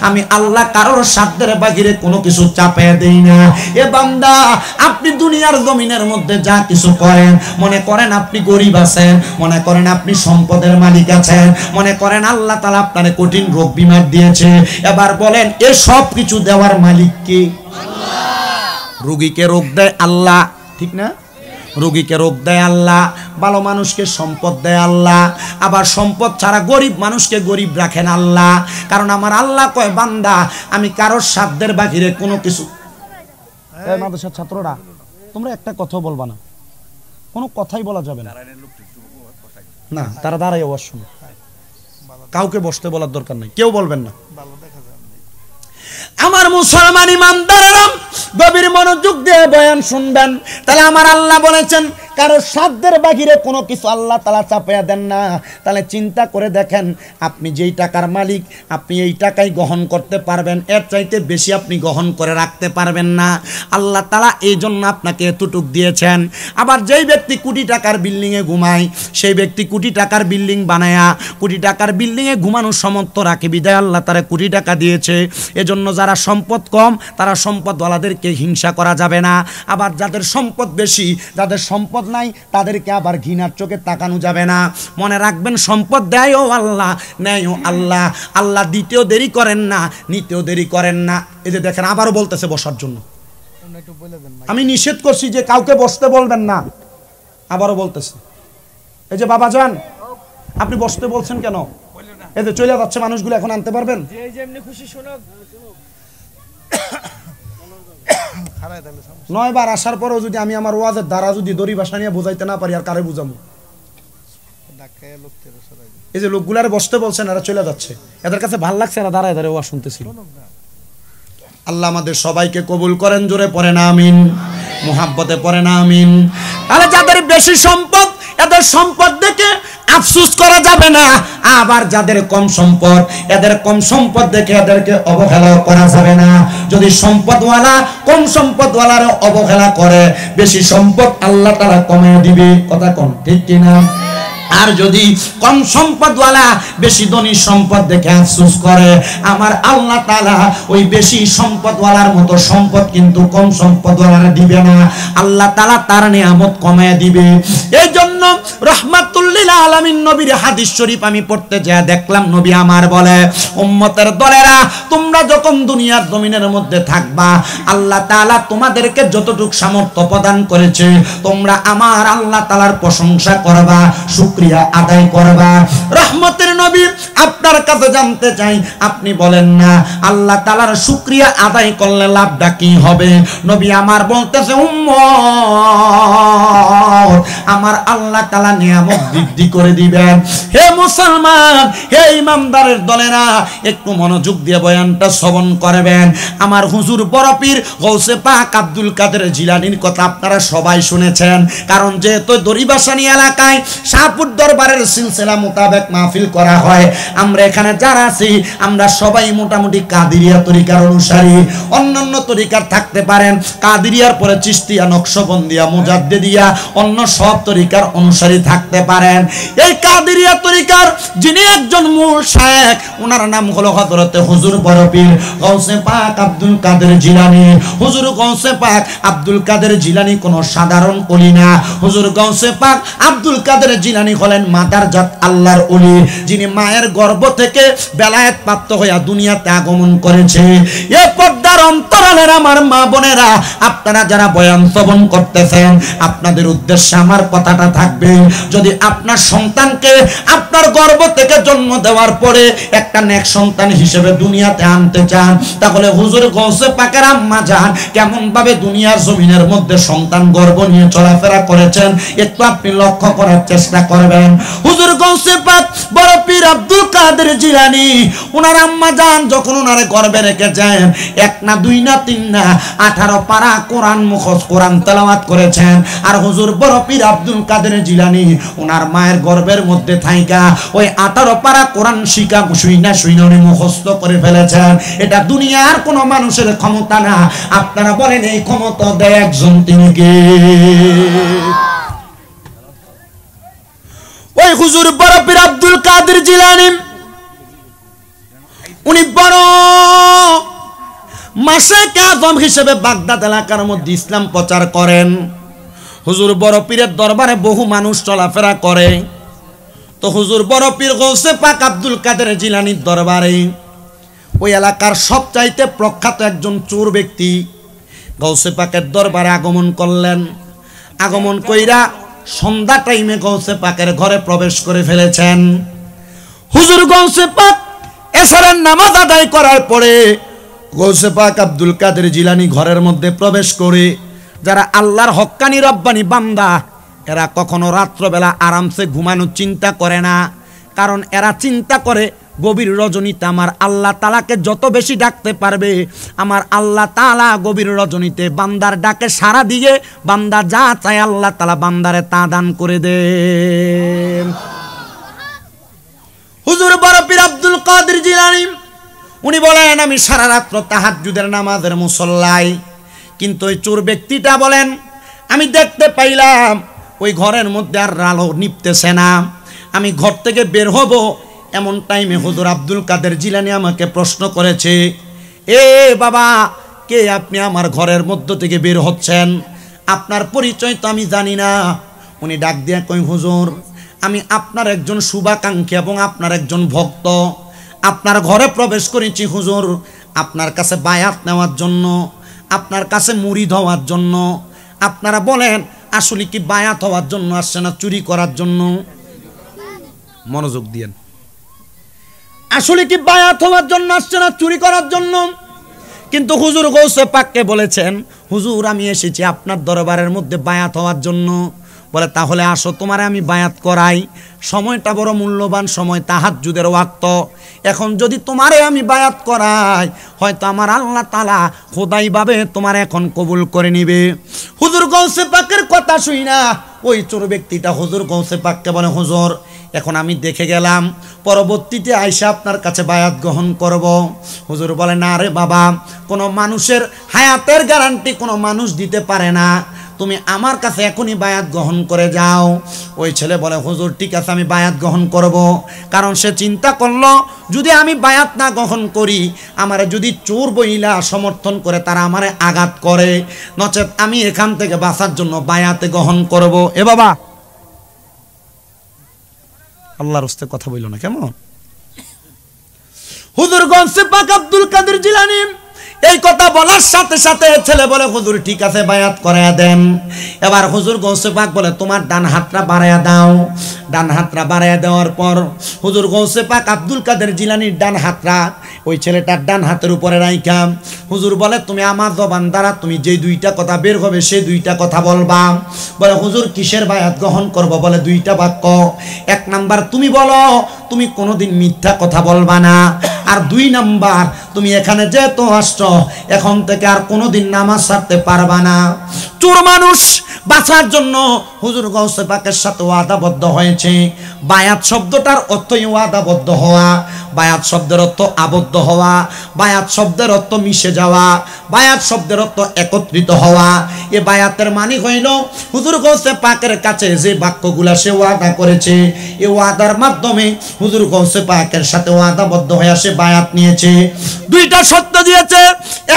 আমি আল্লাহ কারোর সাধ্যের বাহিরে কোনো কিছু চাপিয়ে দেই না। এ বান্দা, আপনি দুনিয়ার জমিনের মধ্যে যা কিছু করেন, মনে করেন আপনি গরিব আছেন, মনে করেন আপনি সম্পদের মালিক আছেন, মনে করেন আল্লাহ তাআলা আপনারে কঠিন রোগ বিমার দিয়েছে, এবার বলেন এ সব কিছু দেওয়ার মালিক কে? আল্লাহ। রোগীকে রোগ দেয় আল্লাহ, ঠিক না? রোগীকে রোগ দেয় আল্লাহ, ভালো মানুষকে সম্পদ দেয় আল্লাহ, আবার সম্পদ ছাড়া গরিব মানুষকে গরিব রাখেন আল্লাহ। কারণ আমার আল্লাহ কয়, বান্দা আমি কারোর সাধ্যের বাহিরে কোনো কিছু। মাদ্রাসার ছাত্ররা, তোমরা একটা কথা বলবা না, কোনো কথাই বলা যাবে না। না, তারা দাঁড়াই আওয়াজ শুনো, কাউকে বসতে বলার দরকার নাই, কেউ বলবেন না। আমার মুসলমান ইমানদারেরা গভীর মনোযোগ দিয়ে বয়ান শুনবেন। তাহলে আমার আল্লাহ বলেছেন কারো সাধ্যের বাহিরে কোনো কিছু আল্লাহ তাআলা চাপায়া দেন না। তাহলে চিন্তা করে দেখেন, আপনি যেই টাকার মালিক, আপনি এই টাকাই গ্রহণ করতে পারবেন, এর চাইতে বেশি আপনি গ্রহণ করে রাখতে পারবেন না। আল্লাহ তাআলা এই জন্য আপনাকে এতটুক দিয়েছেন। আবার যেই ব্যক্তি কোটি টাকার বিল্ডিংয়ে ঘুমায়, সেই ব্যক্তি কোটি টাকার বিল্ডিং বানায়া কোটি টাকার বিল্ডিংয়ে ঘুমানোর সামর্থ্য রাখে বিধায় আল্লাহ তারা কোটি টাকা দিয়েছে। এজন্য যারা সম্পদ কম, তারা সম্পদওয়ালাদেরকে হিংসা করা যাবে না। আবার যাদের সম্পদ বেশি, যাদের সম্পদ নাই, তাদেরকে আবার ঘৃণার চোখে তাকানো যাবে না। মনে রাখবেন, সম্পদ দেয়ও আল্লাহ, নেয়ও আল্লাহ। আল্লাহ দিতেও দেরি করেন না, নিতেও দেরি করেন না। এই যে দেখেন, আবারও বলতেছে বসার জন্য। আমি নিষেধ করছি যে কাউকে বসতে বলবেন না, আবারও বলতেছে। এই যে বাবা যান, আপনি বসতে বলছেন কেন? এই যে চলে যাচ্ছে মানুষগুলো, এখন আনতে পারবেন? নয়বার আসার পরেও যদি আমি আমার ওয়াজের দ্বারা যদি দড়ি ভাষা নিয়ে বোঝাইতে না পারি, আর কারে বুঝাবো? এই যে লোকগুলারে বসতে বলছেন, এরা চলে যাচ্ছে, এদের কাছে ভাল লাগছে, এরা দাঁড়ায় দাঁড়ায় ওয়াজ শুনতেছিল। আল্লাহ আমাদের সবাইকে কবুল করেন, জোরে পড়েন আমিন, মুহাব্বতে পড়েন আমিন। তাহলে যাদের বেশি সম্পদ, এদের সম্পদ দেখে আফসোস করা যাবে না। আবার যাদের কম সম্পদ, এদের কম সম্পদ দেখে এদেরকে অবহেলা করা যাবে না। যদি সম্পদওয়ালা কম সম্পদওয়ালার অবহেলা করে, বেশি সম্পদ আল্লাহ তাআলা কমিয়ে দিবে। কথা কোন ঠিক কিনা? আর যদি কম সম্পদওয়ালা বেশি ধনী সম্পদ দেখে আফসোস করে, আমার আল্লাহ তাআলা ওই বেশি সম্পদওয়ালার মতো সম্পদ কিন্তু কম সম্পদওয়ালারা দিবে না। আল্লাহ তাআলা তার নিয়ামত কমায় দিবে। এই জন্য রাহমাতুল লিল আলামিন নবীর হাদিস শরীফ আমি পড়তে যা দেখলাম, নবী আমার বলে, উম্মতের দলেরা, তোমরা যখন দুনিয়ার জমিনের মধ্যে থাকবা, আল্লাহ তাআলা তোমাদেরকে যতটুকু সামর্থ্য প্রদান করেছে, তোমরা আমার আল্লাহ তাআলার প্রশংসা করবা, শুকরিয়া আদায় করবা। রহমতের নবী আপনার কাছে জানতে চাই, আপনি বলেন না আল্লাহ তাআলার শুকরিয়া আদায় করলে লাভটা কি হবে? নবী আমার বলতেছে, উম্মত, আমার আল্লাহ তাআলা নিয়ামত বৃদ্ধি করে দিবেন। হে মুসলমান, হে ইমানদারের দলেরা, একটু মনোযোগ দিয়ে বয়ানটা শ্রবণ করবেন। আমার হুজুর বড় পীর গৌসে পাক আব্দুল কাদের জিলানীর কথা আপনারা সবাই শুনেছেন। কারণ যেহেতু দরিবাসানী এলাকায় শাহপুর দরবারের সিলসিলা মোতাবেক মাহফিল করা হয়, আমরা এখানে যারা আছি, আমরা সবাই মোটামুটি কাদেরিয়া তরিকার অনুসারী। অন্যান্য তরিকার থাকতে পারেন, কাদেরিয়ার পরে চিশতিয়া, নকশবন্দিয়া, মুজাদ্দিদিয়া, অন্য সব তরিকার অনুসারী থাকতে পারেন। এই কাদেরিয়া তরিকার যিনি একজন মূল শায়েখ, ওনার নাম হলো হযরতে হুজুর বড় পীর গৌসে পাক আব্দুল কাদের জিলানী। হুজুর গৌসে পাক আব্দুল কাদের জিলানী কোনো সাধারণ ওলি না। হুজুর গৌসে পাক আব্দুল কাদের জিলানী হলেন মাদারজাত আল্লাহর ওলি, যিনি মায়ের গর্ভ থেকে বেলায়েত প্রাপ্ত হইয়া দুনিয়াতে আগমন করেছে। এই পর্দার অন্তরালের আমার মা বোনেরা, আপনারা যারা বয়ান শ্রবণ করতেছেন, আপনাদের উদ্দেশ্যে আমার কথাটা থাকবে, যদি আপনার সন্তানকে আপনার গর্ভ থেকে জন্ম দেওয়ার পরে একটা নেক সন্তান হিসেবে দুনিয়াতে আনতে চান, তাহলে হুজুর গৌসে পাকের আম্মা জান কেমন ভাবে দুনিয়ার জমিনের মধ্যে সন্তান গর্ভ নিয়ে চলাফেরা করেছেন, একটু আপনি লক্ষ্য করার চেষ্টা করবেন। হুজুর গৌসে পাক বড় পীর আব্দুল কাদের জিলানী, ওনার আম্মা জান যখন ওনারে গর্ভে রেখেছেন, 1 না 2 না 3 না 18 পারা কোরআন মুখস্থ, কোরআন তেলাওয়াত করেছেন। আর হুজুর বড় পীর আব্দুল কাদের জিলানী ওনার মায়ের গর্ভের মধ্যে থাইকা ওই 18 পারা কোরআন শিখা শুইনা উনি মুখস্থ করে ফেলেছেন। এটা দুনিয়ার কোনো মানুষের ক্ষমতা না। আপনারা বলেন এই ক্ষমতা দেয় একজন, তিনি কে? ওই হুজুর বড় পীর আব্দুল কাদের জিলানী, উনি বড় আশেক আজম হিসেবে বাগদাদ এলাকার মধ্যে ইসলাম প্রচার করেন। হুজুর বড় পীরের দরবারে বহু মানুষ চলাফেরা করে। তো হুজুর বড় পীর গৌসে পাক আব্দুল কাদের জিলানীর দরবারে ওই এলাকার সবচাইতে প্রখ্যাত একজন চোর ব্যক্তি গৌসে পাকের দরবারে আগমন করলেন। আগমন কইরা সন্ধ্যা টাইমে গৌসে পাকের ঘরে প্রবেশ করে ফেলেছেন। হুজুর গৌসে পাক এশারের নামাজ আদায় করার পরে গৌসে পাক আব্দুল কাদের জিলানী ঘরের মধ্যে প্রবেশ করে, যারা আল্লাহর হক্কানি রব্বানি বান্দা এরা কখনো রাত্রবেলা আরামসে ঘুমানোর চিন্তা করে না, কারণ এরা চিন্তা করে গভীর রজনীতে আমার আল্লাহ তাআলাকে যত বেশি ডাকতে পারবে আমার আল্লাহ তাআলা গভীর রজনীতে বান্দার ডাকে সাড়া দিয়ে বান্দা যা চায় আল্লাহ তাআলা বান্দারে তা দান করে দেন। হুজুর বড় পীর আব্দুল কাদের জিলানী উনি বলেন, আমি সারা রাত্র তাহাজ্জুদের নামাজের মুসল্লায়, কিন্তু ওই চোর ব্যক্তিটা বলেন আমি দেখতে পাইলাম ওই ঘরের মধ্যে আর আলো নিপতেছে না। আমি ঘর থেকে বের হব এমন টাইমে হুজুর আব্দুল কাদের জিলানী আমাকে প্রশ্ন করেছে, এ বাবা, কে আপনি আমার ঘরের মধ্য থেকে বের হচ্ছেন? আপনার পরিচয় তো আমি জানি না। উনি ডাক দিয়ে কই, হুজুর আমি আপনার একজন শুভাকাঙ্ক্ষী এবং আপনার একজন ভক্ত। আপনার ঘরে প্রবেশ করেছি হুজুর আপনার কাছে বায়াত নেওয়ার জন্য, আপনার কাছে মুরিদ হওয়ার জন্য। আপনারা বলেন আসলে কি বায়াত হওয়ার জন্য আসছে না চুরি করার জন্য? মনোযোগ দিয়েন, আসলে কি বায়াত হওয়ার জন্য আসছে না চুরি করার জন্য? কিন্তু হুজুর গৌসে পাককে বলেছেন, হুজুর আমি এসেছি আপনার দরবারের মধ্যে বায়াত হওয়ার জন্য। বলে তাহলে আসো তোমারে আমি বায়াত করাই। সময়টা বড় মূল্যবান সময়, তাহাজ্জুদের ওয়াক্ত। এখন যদি তোমারে আমি বায়াত করাই হয়তো আমার আল্লাহ তাআলা খোদাই ভাবে তোমার এখন কবুল করে নিবে। হুজুর গৌসে পাকের কথা শুই না ওই চোর ব্যক্তিটা হুজুর গৌসে পাককে বলে, হুজুর এখন আমি দেখে গেলাম, পরবর্তীতে আইসা আপনার কাছে বায়াত গ্রহণ করব। হুজুর বলে, না রে বাবা, কোনো মানুষের হায়াতের গ্যারান্টি কোনো মানুষ দিতে পারে না, তুমি আমার কাছে এখনই বায়াত গ্রহণ করে যাও। ওই ছেলে বলে, হুজুর ঠিক আছে আমি বায়াত গ্রহণ করব। কারণ সে চিন্তা করলো যদি আমি বায়াত না গ্রহণ করি আমারে যদি চোর বইলা সমর্থন করে তারা আমারে আঘাত করে, নচেত আমি এখান থেকে বাঁচার জন্য বায়াতে গ্রহণ করব। এ বাবা, আল্লাহর রাস্তে কথা বইল না কেমন? হুজুর গৌসে পাক আব্দুল কাদের জিলানী এই কথা বলার সাথে সাথে ছেলে বলে, হুজুর ঠিক আছে বায়াত করায়া দেন। এবার হুজুর গৌসে পাক বলে, তোমার ডান হাতটা বাড়ায়া দাও। ডান হাতটা বাড়ায়া দেওয়ার পর হুজুর গৌসে পাক আব্দুল কাদের জিলানীর ডান হাতটা ওই ছেলেটার ডান হাতের উপরে রাইখা হুজুর বলে, তুমি আমার জবান দ্বারা তুমি যে দুইটা কথা বের হবে সেই দুইটা কথা বলবা। বলে, হুজুর কিসের বায়াত গ্রহণ করব? বলে, দুইটা বাক্য। এক নাম্বার তুমি বলো তুমি কোনোদিন মিথ্যা কথা বলবা না, আর দুই নাম্বার তুমি এখানে যেহেতু আসছো এখন থেকে আর কোনোদিন নামাজ ছাড়তে পারবা না। চোর মানুষ বাঁচার জন্য হুজুর গৌসে পাকের সাথে ওয়াদাবদ্ধ হয়েছে। বায়াত শব্দটার অর্থই ওয়াদাবদ্ধ হওয়া। বায়াত শব্দের অর্থ আবদ্ধ হওয়া, বায়াত শব্দের অর্থ মিশে যাওয়া, বায়াত শব্দের অর্থ একত্রিত হওয়া। এ বায়াতের মানে হইল হুজুর গৌসে পাকের কাছে যে বাক্যগুলা সে ওয়াদা করেছে, এই ওয়াদার মাধ্যমে হুজুর গৌসে পাকের সাথে ওয়াদাবদ্ধ হয়ে সে বায়াত নিয়েছে। দুইটা শর্ত দিয়েছে।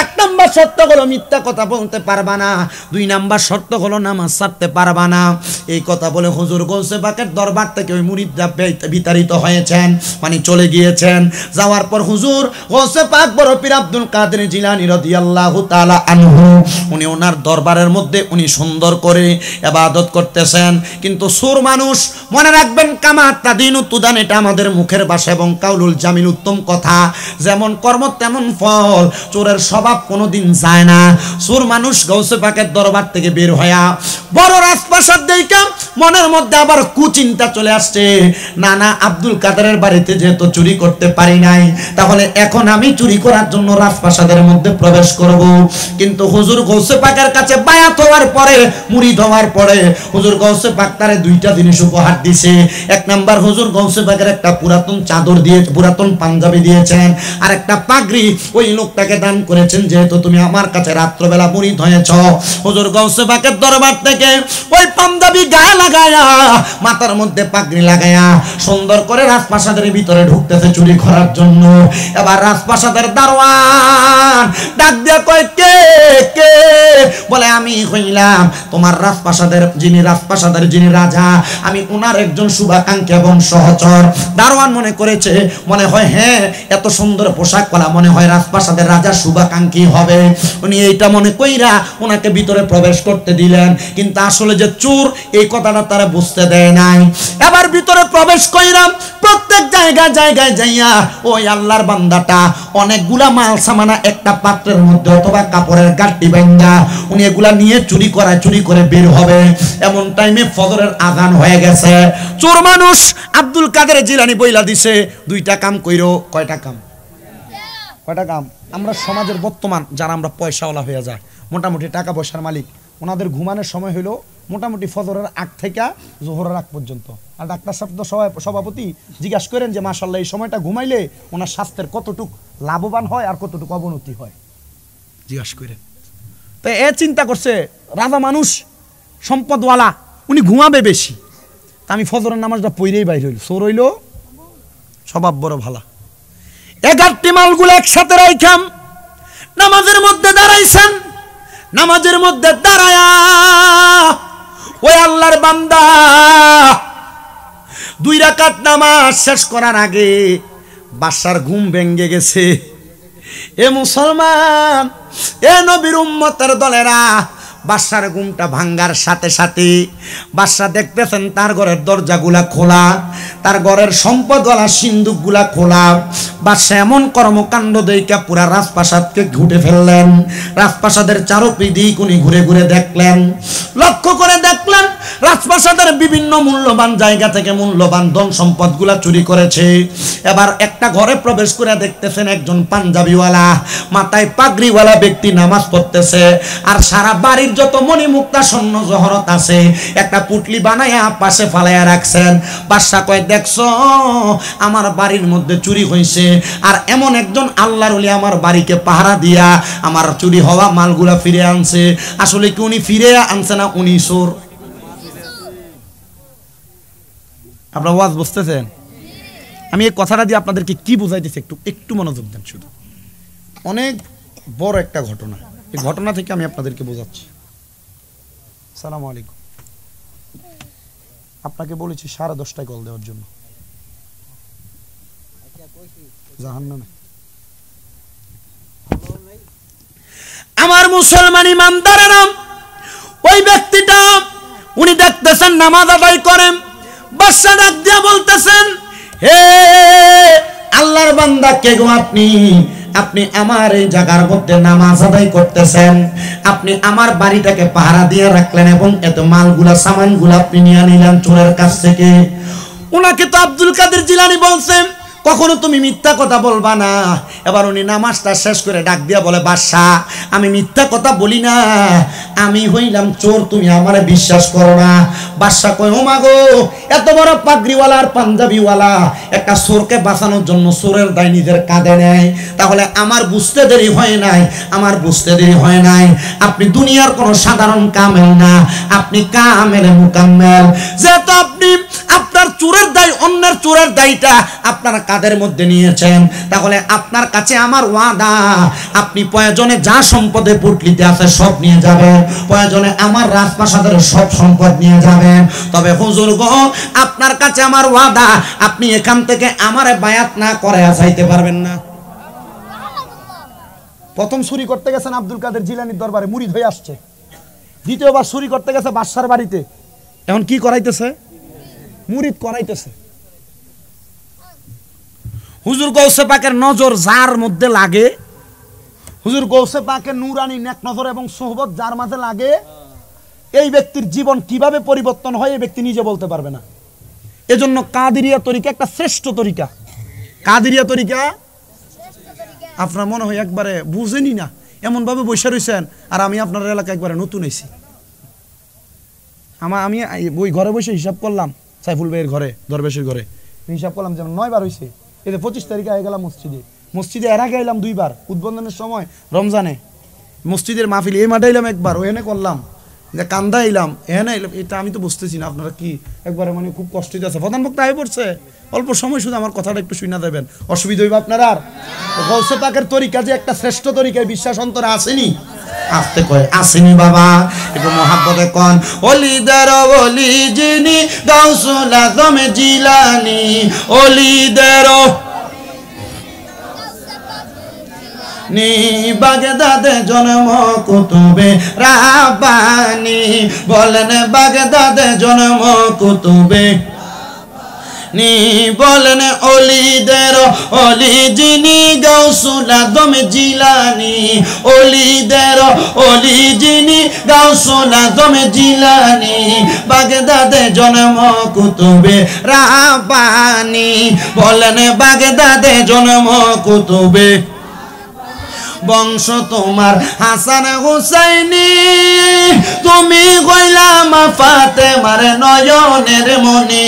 এক নাম্বার শর্ত হলো মিথ্যা কথা বলতে পারবা না, দুই নাম্বার শর্ত হলো নামাজ ছাড়তে পারবা না। এই কথা বলে হুজুর গৌসে পাকের দরবার থেকে ওই মুরিদরা বিতাড়িত হয়েছেন, মানে চলে গিয়েছেন। যাওয়ার পর হুজুর গৌসে পাক বড় পীর আব্দুল কাদের জিলানী রাদিয়াল্লাহু তাআলা আনহু উনি ওনার দরবারের মধ্যে উনি সুন্দর করে ইবাদত করতেছেন। কিন্তু সুর মানুষ, মনে রাখবেন কামাত তাদিনু তুদান, এটা আমাদের মুখের ভাষা এবং কাউলুল জামিল উত্তম কথা। যেমন কর্ম তেমন ফল, চোরের স্বভাব কোনোদিন যায় না। সুর মানুষ গৌসে পাকের দরবার থেকে বের হয়া বড় রাজপ্রাসাদ দেখে মনের মধ্যে আবার কুচিন্তা চলে আসছে, না না আব্দুল কাদেরের বাড়িতে যেহেতু চুরি করতে পারি নাই তাহলে এখন আমি চুরি করার জন্য রাজপ্রাসাদের মধ্যে প্রবেশ করব। কিন্তু হুজুর গৌসে পাকের কাছে বায়াত হওয়ার পরে, মুরিদ হওয়ার পরে হুজুর গৌসে পাক তারে দুইটা জিনিস উপহার দিয়েছে। এক নাম্বার হুজুর গৌসে পাকের একটা পুরাতন চাদর দিয়ে, পুরাতন পাঞ্জাবি দিয়েছেন, আর একটা পাগড়ি ওই লোকটাকে দান করেছেন, যেহেতু তুমি আমার কাছে রাত্রবেলা মুরিদ হয়েছ। হুজুর গৌসে পাকের দরবার থেকে ওই পাঞ্জাবি গায়ে লাগায়া, মাথার মধ্যে পাগড়ি লাগায়া সুন্দর করে রাজপ্রাসাদের ভিতরে ঢুকতেছে চুরি করার জন্য। এবার রাজপ্রাসাদের দারোয়ান ডাক ডাক দিয়া কয় কে কে? বলে আমি হইলাম তোমার রাজপ্রাসাদের যিনি রাজা, আমি ওনার একজন শুভাকাঙ্ক্ষী এবং সহচর। দারোয়ান মনে করেছে মনে হয় হ্যাঁ এত সুন্দর পোশাক পরা মনে হয় রাজপ্রাসাদের রাজার শুভাকাঙ্ক্ষী হবে। উনি এইটা মনে কইরা ওনাকে ভিতরে প্রবেশ করতে দিলেন, কিন্তু আসলে যে চোর এই কথাটা তারা বুঝতে দেয় নাই। এবার ভিতরে প্রবেশ কইরা প্রত্যেক জায়গায় যাইয়া ওই আল্লাহর বান্দাটা অনেকগুলা মাল সামানা একটা পাত্রের মধ্যে অথবা কাপড়ের গাঁটটি বান্ধা উনি এগুলা নিয়ে চুরি করে বের হবে। এমন টাইমে ফজরের আযান হয়ে গেছে। চোর মানুষ আব্দুল কাদের জিলানী বইলা দিছে দুইটা কাম কইরো। কয়টা কাম? আমরা সমাজের বর্তমান যারা আমরা পয়সাওয়ালা হয়ে যায়, মোটামুটি টাকা পয়সার মালিক, ওনাদের ঘুমানোর সময় হইলো মোটামুটি ফজরের আগ থেকে জোহরের আগ পর্যন্ত। আর ডাক্তার সাহেব তো সভাপতি জিজ্ঞাসা করেন যে মাশাআল্লাহ এই সময়টা ঘুমাইলে ওনার স্বাস্থ্যের কতটুকু লাভবান হয় আর কতটুকু অবনতি হয় জিজ্ঞাসা করেন। তো এ চিন্তা করছে রাজা মানুষ সম্পদওয়ালা, উনি ঘুমাবে বেশি, তা আমি ফজরের নামাজটা পড়েই বাইর হইল। চোর হইল স্বভাব বড় ভালা। 11টি মালগুলো একসাথে রাইখাম নামাজের মধ্যে দাঁড়াইছেন। নামাজের মধ্যে দাঁড়ায়া ওই আল্লাহর বান্দা 2 রাকাত নামাজ শেষ করার আগে বাদশার ঘুম ভেঙে গেছে। এ মুসলমান, এ নবীর উম্মতের দলেরা, বাদশার ঘুমটা ভাঙ্গার সাথে সাথে বাদশা দেখতেছেন তার ঘরের দরজাগুলা খোলা, তার ঘরের সম্পদওয়ালা সিন্দুকগুলা খোলা। বাদশা এমন কর্মকাণ্ড দেইকা পুরা রাজপ্রাসাদকে ঘুটে ফেললেন। রাজপ্রাসাদের চারোদিক উনি ঘুরে ঘুরে দেখলেন, লক্ষ্য করে দেখলেন রাজপ্রাসাদের বিভিন্ন মূল্যবান জায়গা থেকে মূল্যবান ধন সম্পদগুলা চুরি করেছে। এবার একটা ঘরে প্রবেশ করে দেখতেছেন একজন পাঞ্জাবিওয়ালা মাথায় পাগড়িওয়ালা ব্যক্তি নামাজ পড়তেছে, আর সারা বাড়ির যত মণিমুক্তা স্বর্ণ জহরত আছে একটা পুটলি বানায়া পাশে ফালাইয়া রাখছেন। বাদশা কয় দেখছো আমার বাড়ির মধ্যে চুরি হয়েছে, আর এমন একজন আল্লাহর ওলি আমার বাড়িকে পাহারা দিয়া আমার চুরি হওয়া মালগুলা ফিরে আনছে। আসলে কি উনি ফিরে আনছে না উনি চোর? আপনারা ওয়াজ বুঝতেছেন? আমি এই কথাটা দিয়ে আপনাদেরকে কি বুঝাইতেছি একটু মনোযোগ দেন। শুধু অনেক বড় একটা ঘটনা, এই ঘটনা থেকে আমি আপনাদেরকে বোঝাচ্ছি। আসসালামু আলাইকুম। আপনাকে বলেছি 10:30টায় কল দেওয়ার জন্য। জাহান্নামে আমার মুসলমান ইমানদারেরা, ওই ব্যক্তিটা উনি দেখতেছেন নামাজ আদায় করেন। বাদশা ডাক দিয়া বলতেছেন হে আল্লাহর বান্দা, কে গো আপনি? আপনি আমার এই জায়গার মধ্যে নামাজ আদায় করতেছেন, আপনি আমার বাড়িটাকে পাহারা দিয়ে রাখলেন এবং এত মালগুলা সামানগুলা আপনি নিয়ে নিলেন চোরের কাছ থেকে। ওনাকে তো আব্দুল কাদের জিলানী বলছেন কখনো তুমি মিথ্যা কথা বলবা না। এবার উনি নামাজটা শেষ করে ডাক দিয়া বলে বাদশা আমি মিথ্যা কথা বলি না, আমি হইলাম চোর, তুমি আমারে বিশ্বাস করো না। বাদশা কয় ও মাগো, এত বড় পাগড়িওয়ালা আর পাঞ্জাবিওয়ালা একটা চোরকে বাঁচানোর জন্য চোরের দায় নিজের কাঁধে নেয়, তাহলে আমার বুঝতে দেরি হয় নাই। আপনি দুনিয়ার কোনো সাধারণ কামেল না, আপনি কামেলে মুকাম্মেল। যেহেতু আপনি আপনার চোরের দায়, অন্যের চোরের দায়টা আপনার কাঁধের মধ্যে নিয়েছেন, তাহলে আপনার কাছে আমার ওয়াদা, আপনি প্রয়োজনে যা সম্পদে পুটলিতে আছে সব নিয়ে যাবেন, প্রয়োজনে আমার রাজপ্রাসাদের সব সম্পদ নিয়ে যাবেন। তবে হুজুর গো, আপনার কাছে আমার ওয়াদা, আপনি এখান থেকে আমারে বায়াত না করে যাইতে পারবেন না। প্রথম চুরি করতে গেছেন আব্দুল কাদের জিলানীর দরবারে, মুরিদ হয়ে আসছে। দ্বিতীয়বার চুরি করতে গেছে বাদশার বাড়িতে, এখন কি করাইতেছে? মুরিদ করাইতেছে। হুজুর গৌসে পাকের নজর যার মধ্যে লাগে, হুজুর গৌসে পাকের নূরানি নেক নজর এবং সোহবত যার মাঝে লাগে, এই ব্যক্তির জীবন কিভাবে পরিবর্তন হয় এই ব্যক্তি নিজে বলতে পারবে না। এজন্য কাদেরিয়া তরিকা একটা শ্রেষ্ঠ তরিকা। কাদেরিয়া তরিকা আপনার মনে হয় একবারে বুঝেনি না, এমন ভাবে বসে রয়েছেন, আর আমি আপনার এলাকায় একবারে নতুন এসেছি। আমি ওই ঘরে বসে হিসাব করলাম, সাইফুল ভাইয়ের ঘরে, দরবেশের ঘরে হিসাব করলাম, যেমন 9 বার হয়েছে। এই 25 তারিখে আগে গেলাম মসজিদে এর আগে এলাম 2 বার, উদ্বোধনের সময় রমজানে মসজিদের মাহফিল, এই মাঠে এলাম একবার, ওখানে করলাম, যে কান্দা এলাম না এলাম, এটা আমি তো বুঝতেছি না আপনারা কি একবারে মানে খুব কষ্ট হইতেছে। প্রধান বক্তা আয় পড়ছে, অল্প সময় শুধু আমার কথাটা একটু শুনে দেবেন, অসুবিধা হইব আপনার। আর গৌসে পাকের তরিকা যে একটা শ্রেষ্ঠ তরিকায় বিশ্বাস অন্তরে আসেনি, আসতে কয় আসেনি বাবা, একটু মহাব্বতে কন। ওলিদের ওলি যিনি গাউসুল আজম জিলানী, ওলিদের নি বাগদাদে জন্ম কুতুবে রাব্বানি, বলেন বাগদাদে জন্ম কুতুবে নি, বলেন অলিদের অলি যিনি গাউসুল আজম জিলানী, অলিদের অলি যিনি গাউসুল আজম জিলানী, বাগদাদে জন্ম কুতুবে রাব্বানি, বলেন বাগদাদে জন্ম কুতুবে। বংশ তোমার হাসান হুসাইনি, তুমি কইলাম ফাতেমার নয়নের মনি,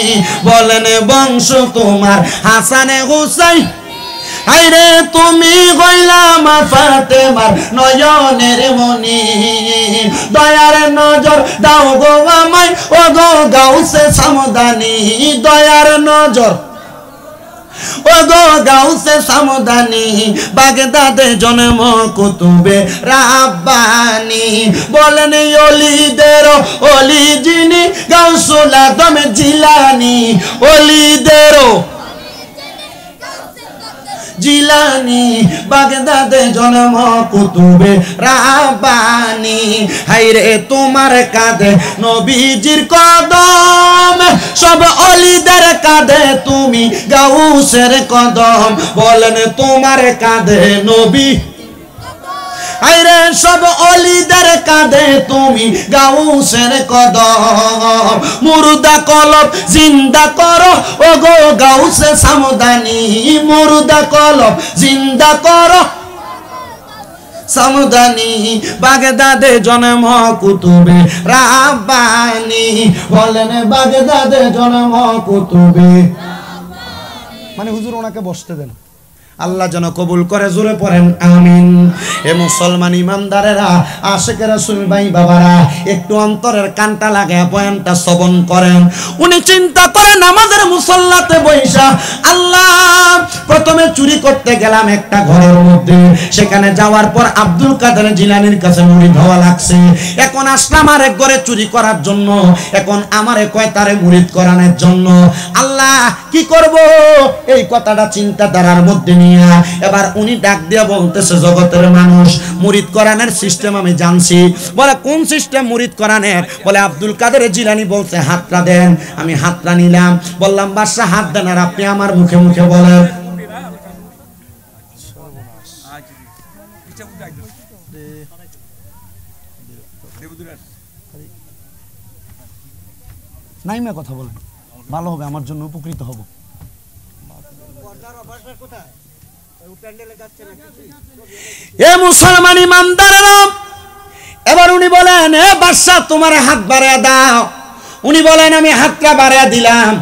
বলেন বংশ তোমার হাসান হুসাইন, আইরে তুমি কইলাম ফাতেমার নয়নের মনি, দয়ার নজর দাও গো আমায় ও গো গাউসে সামদানি, দয়ার নজর ও গো গাউসে সামদানি, বাগদাদে জন্ম কুতুবে রাব্বানি, বলেন অলিদের অলি যিনি গাউসুল আজম জিলানী, অলিদের জিলানী, বাগদাদে জন্ম কুতুবে রাব্বানি, হাইরে তোমার কাঁধে নবীজির কদম, সব অলিদের কাঁধে তুমি গাউসের কদম, বলেন তোমার কাঁধে নবী, আইরে সব অলিদের কাঁধে তুমি গাউসের কদম, মুর্দা কলব জিন্দা করো ও গো গাউসে সামদানি, মুর্দা কলব জিন্দা করো সামদানি, বাগদাদে জন্ম কুতুবে রাব্বানি, বলেন বাগদাদে জন্ম কুতুবে। মানে হুজুর ওনাকে বসতে দেন, আল্লাহ যেন কবুল করে, জোরে পড়েন আমিন। এ মুসলমান ইমানদারেরা, আশিকে রাসূল ভাই বাবারা, একটু অন্তরের কানটা লাগায় বয়ানটা শ্রবণ করেন। উনি চিন্তা করেন আমাদের মুসল্লাতে বৈশা, আল্লাহ প্রথমে চুরি করতে গেলাম একটা ঘরের মধ্যে, সেখানে যাওয়ার পর আব্দুল কাদের জিলানীর কাছে মুরিদ হওয়া লাগছে, এখন আসলাম আরেক ঘরে চুরি করার জন্য, এখন আমারে কয় তারে মুরিদ করানোর জন্য, আল্লাহ কি করব? এই কথাটা চিন্তাধারার মধ্যে নিয়ে এবার উনি ডাক দিয়ে বলতেছে, জগতের মানুষ, মুরিদ করানোর সিস্টেম আমি জানছি। বলে কোন সিস্টেম মুরিদ করানোর? বলে আব্দুল কাদের জিলানী বলছে হাতটা দেন, আমি হাতটা নিলাম, বললাম বাদশা হাত দেন, আর আপনি আমার মুখে মুখে বলেন। নাইমা কথা বলেন, ভালো হবে, আমার জন্য উপকৃত হব। এ মুসলমান ইমানদারেরা, এবার উনি বলেন, এ বাদশা তোমার হাত বাড়িয়ে দাও। উনি বলেন আমি হাতটা বাড়িয়ে দিলাম।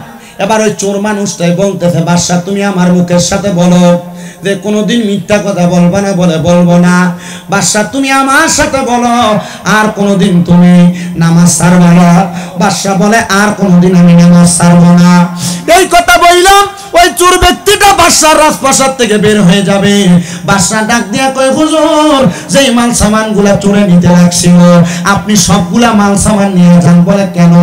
এবার ওই চোর মানুষটাই বলতেছে, বাদশা তুমি আমার মুখের সাথে বলো যে কোনোদিন মিথ্যা কথা বলবো না। বলে বলবো না। বাদশা তুমি আমার সাথে বলো আর কোনোদিন তুমি নামাজ ছাড়বা না। বাদশা বলে আর কোনোদিন আমি নামাজ ছাড়বো না। এই কথা বললাম, ওই চোর ব্যক্তিটা বাদশার রাজপ্রাসাদ থেকে বের হয়ে যাবে। বাদশা ডাক দিয়া কয়, হুজুর যেই মাল সামান গুলা চোরে নিতে লাগছিল আপনি সবগুলা মাল সামান নিয়ে যান। বলে কেন?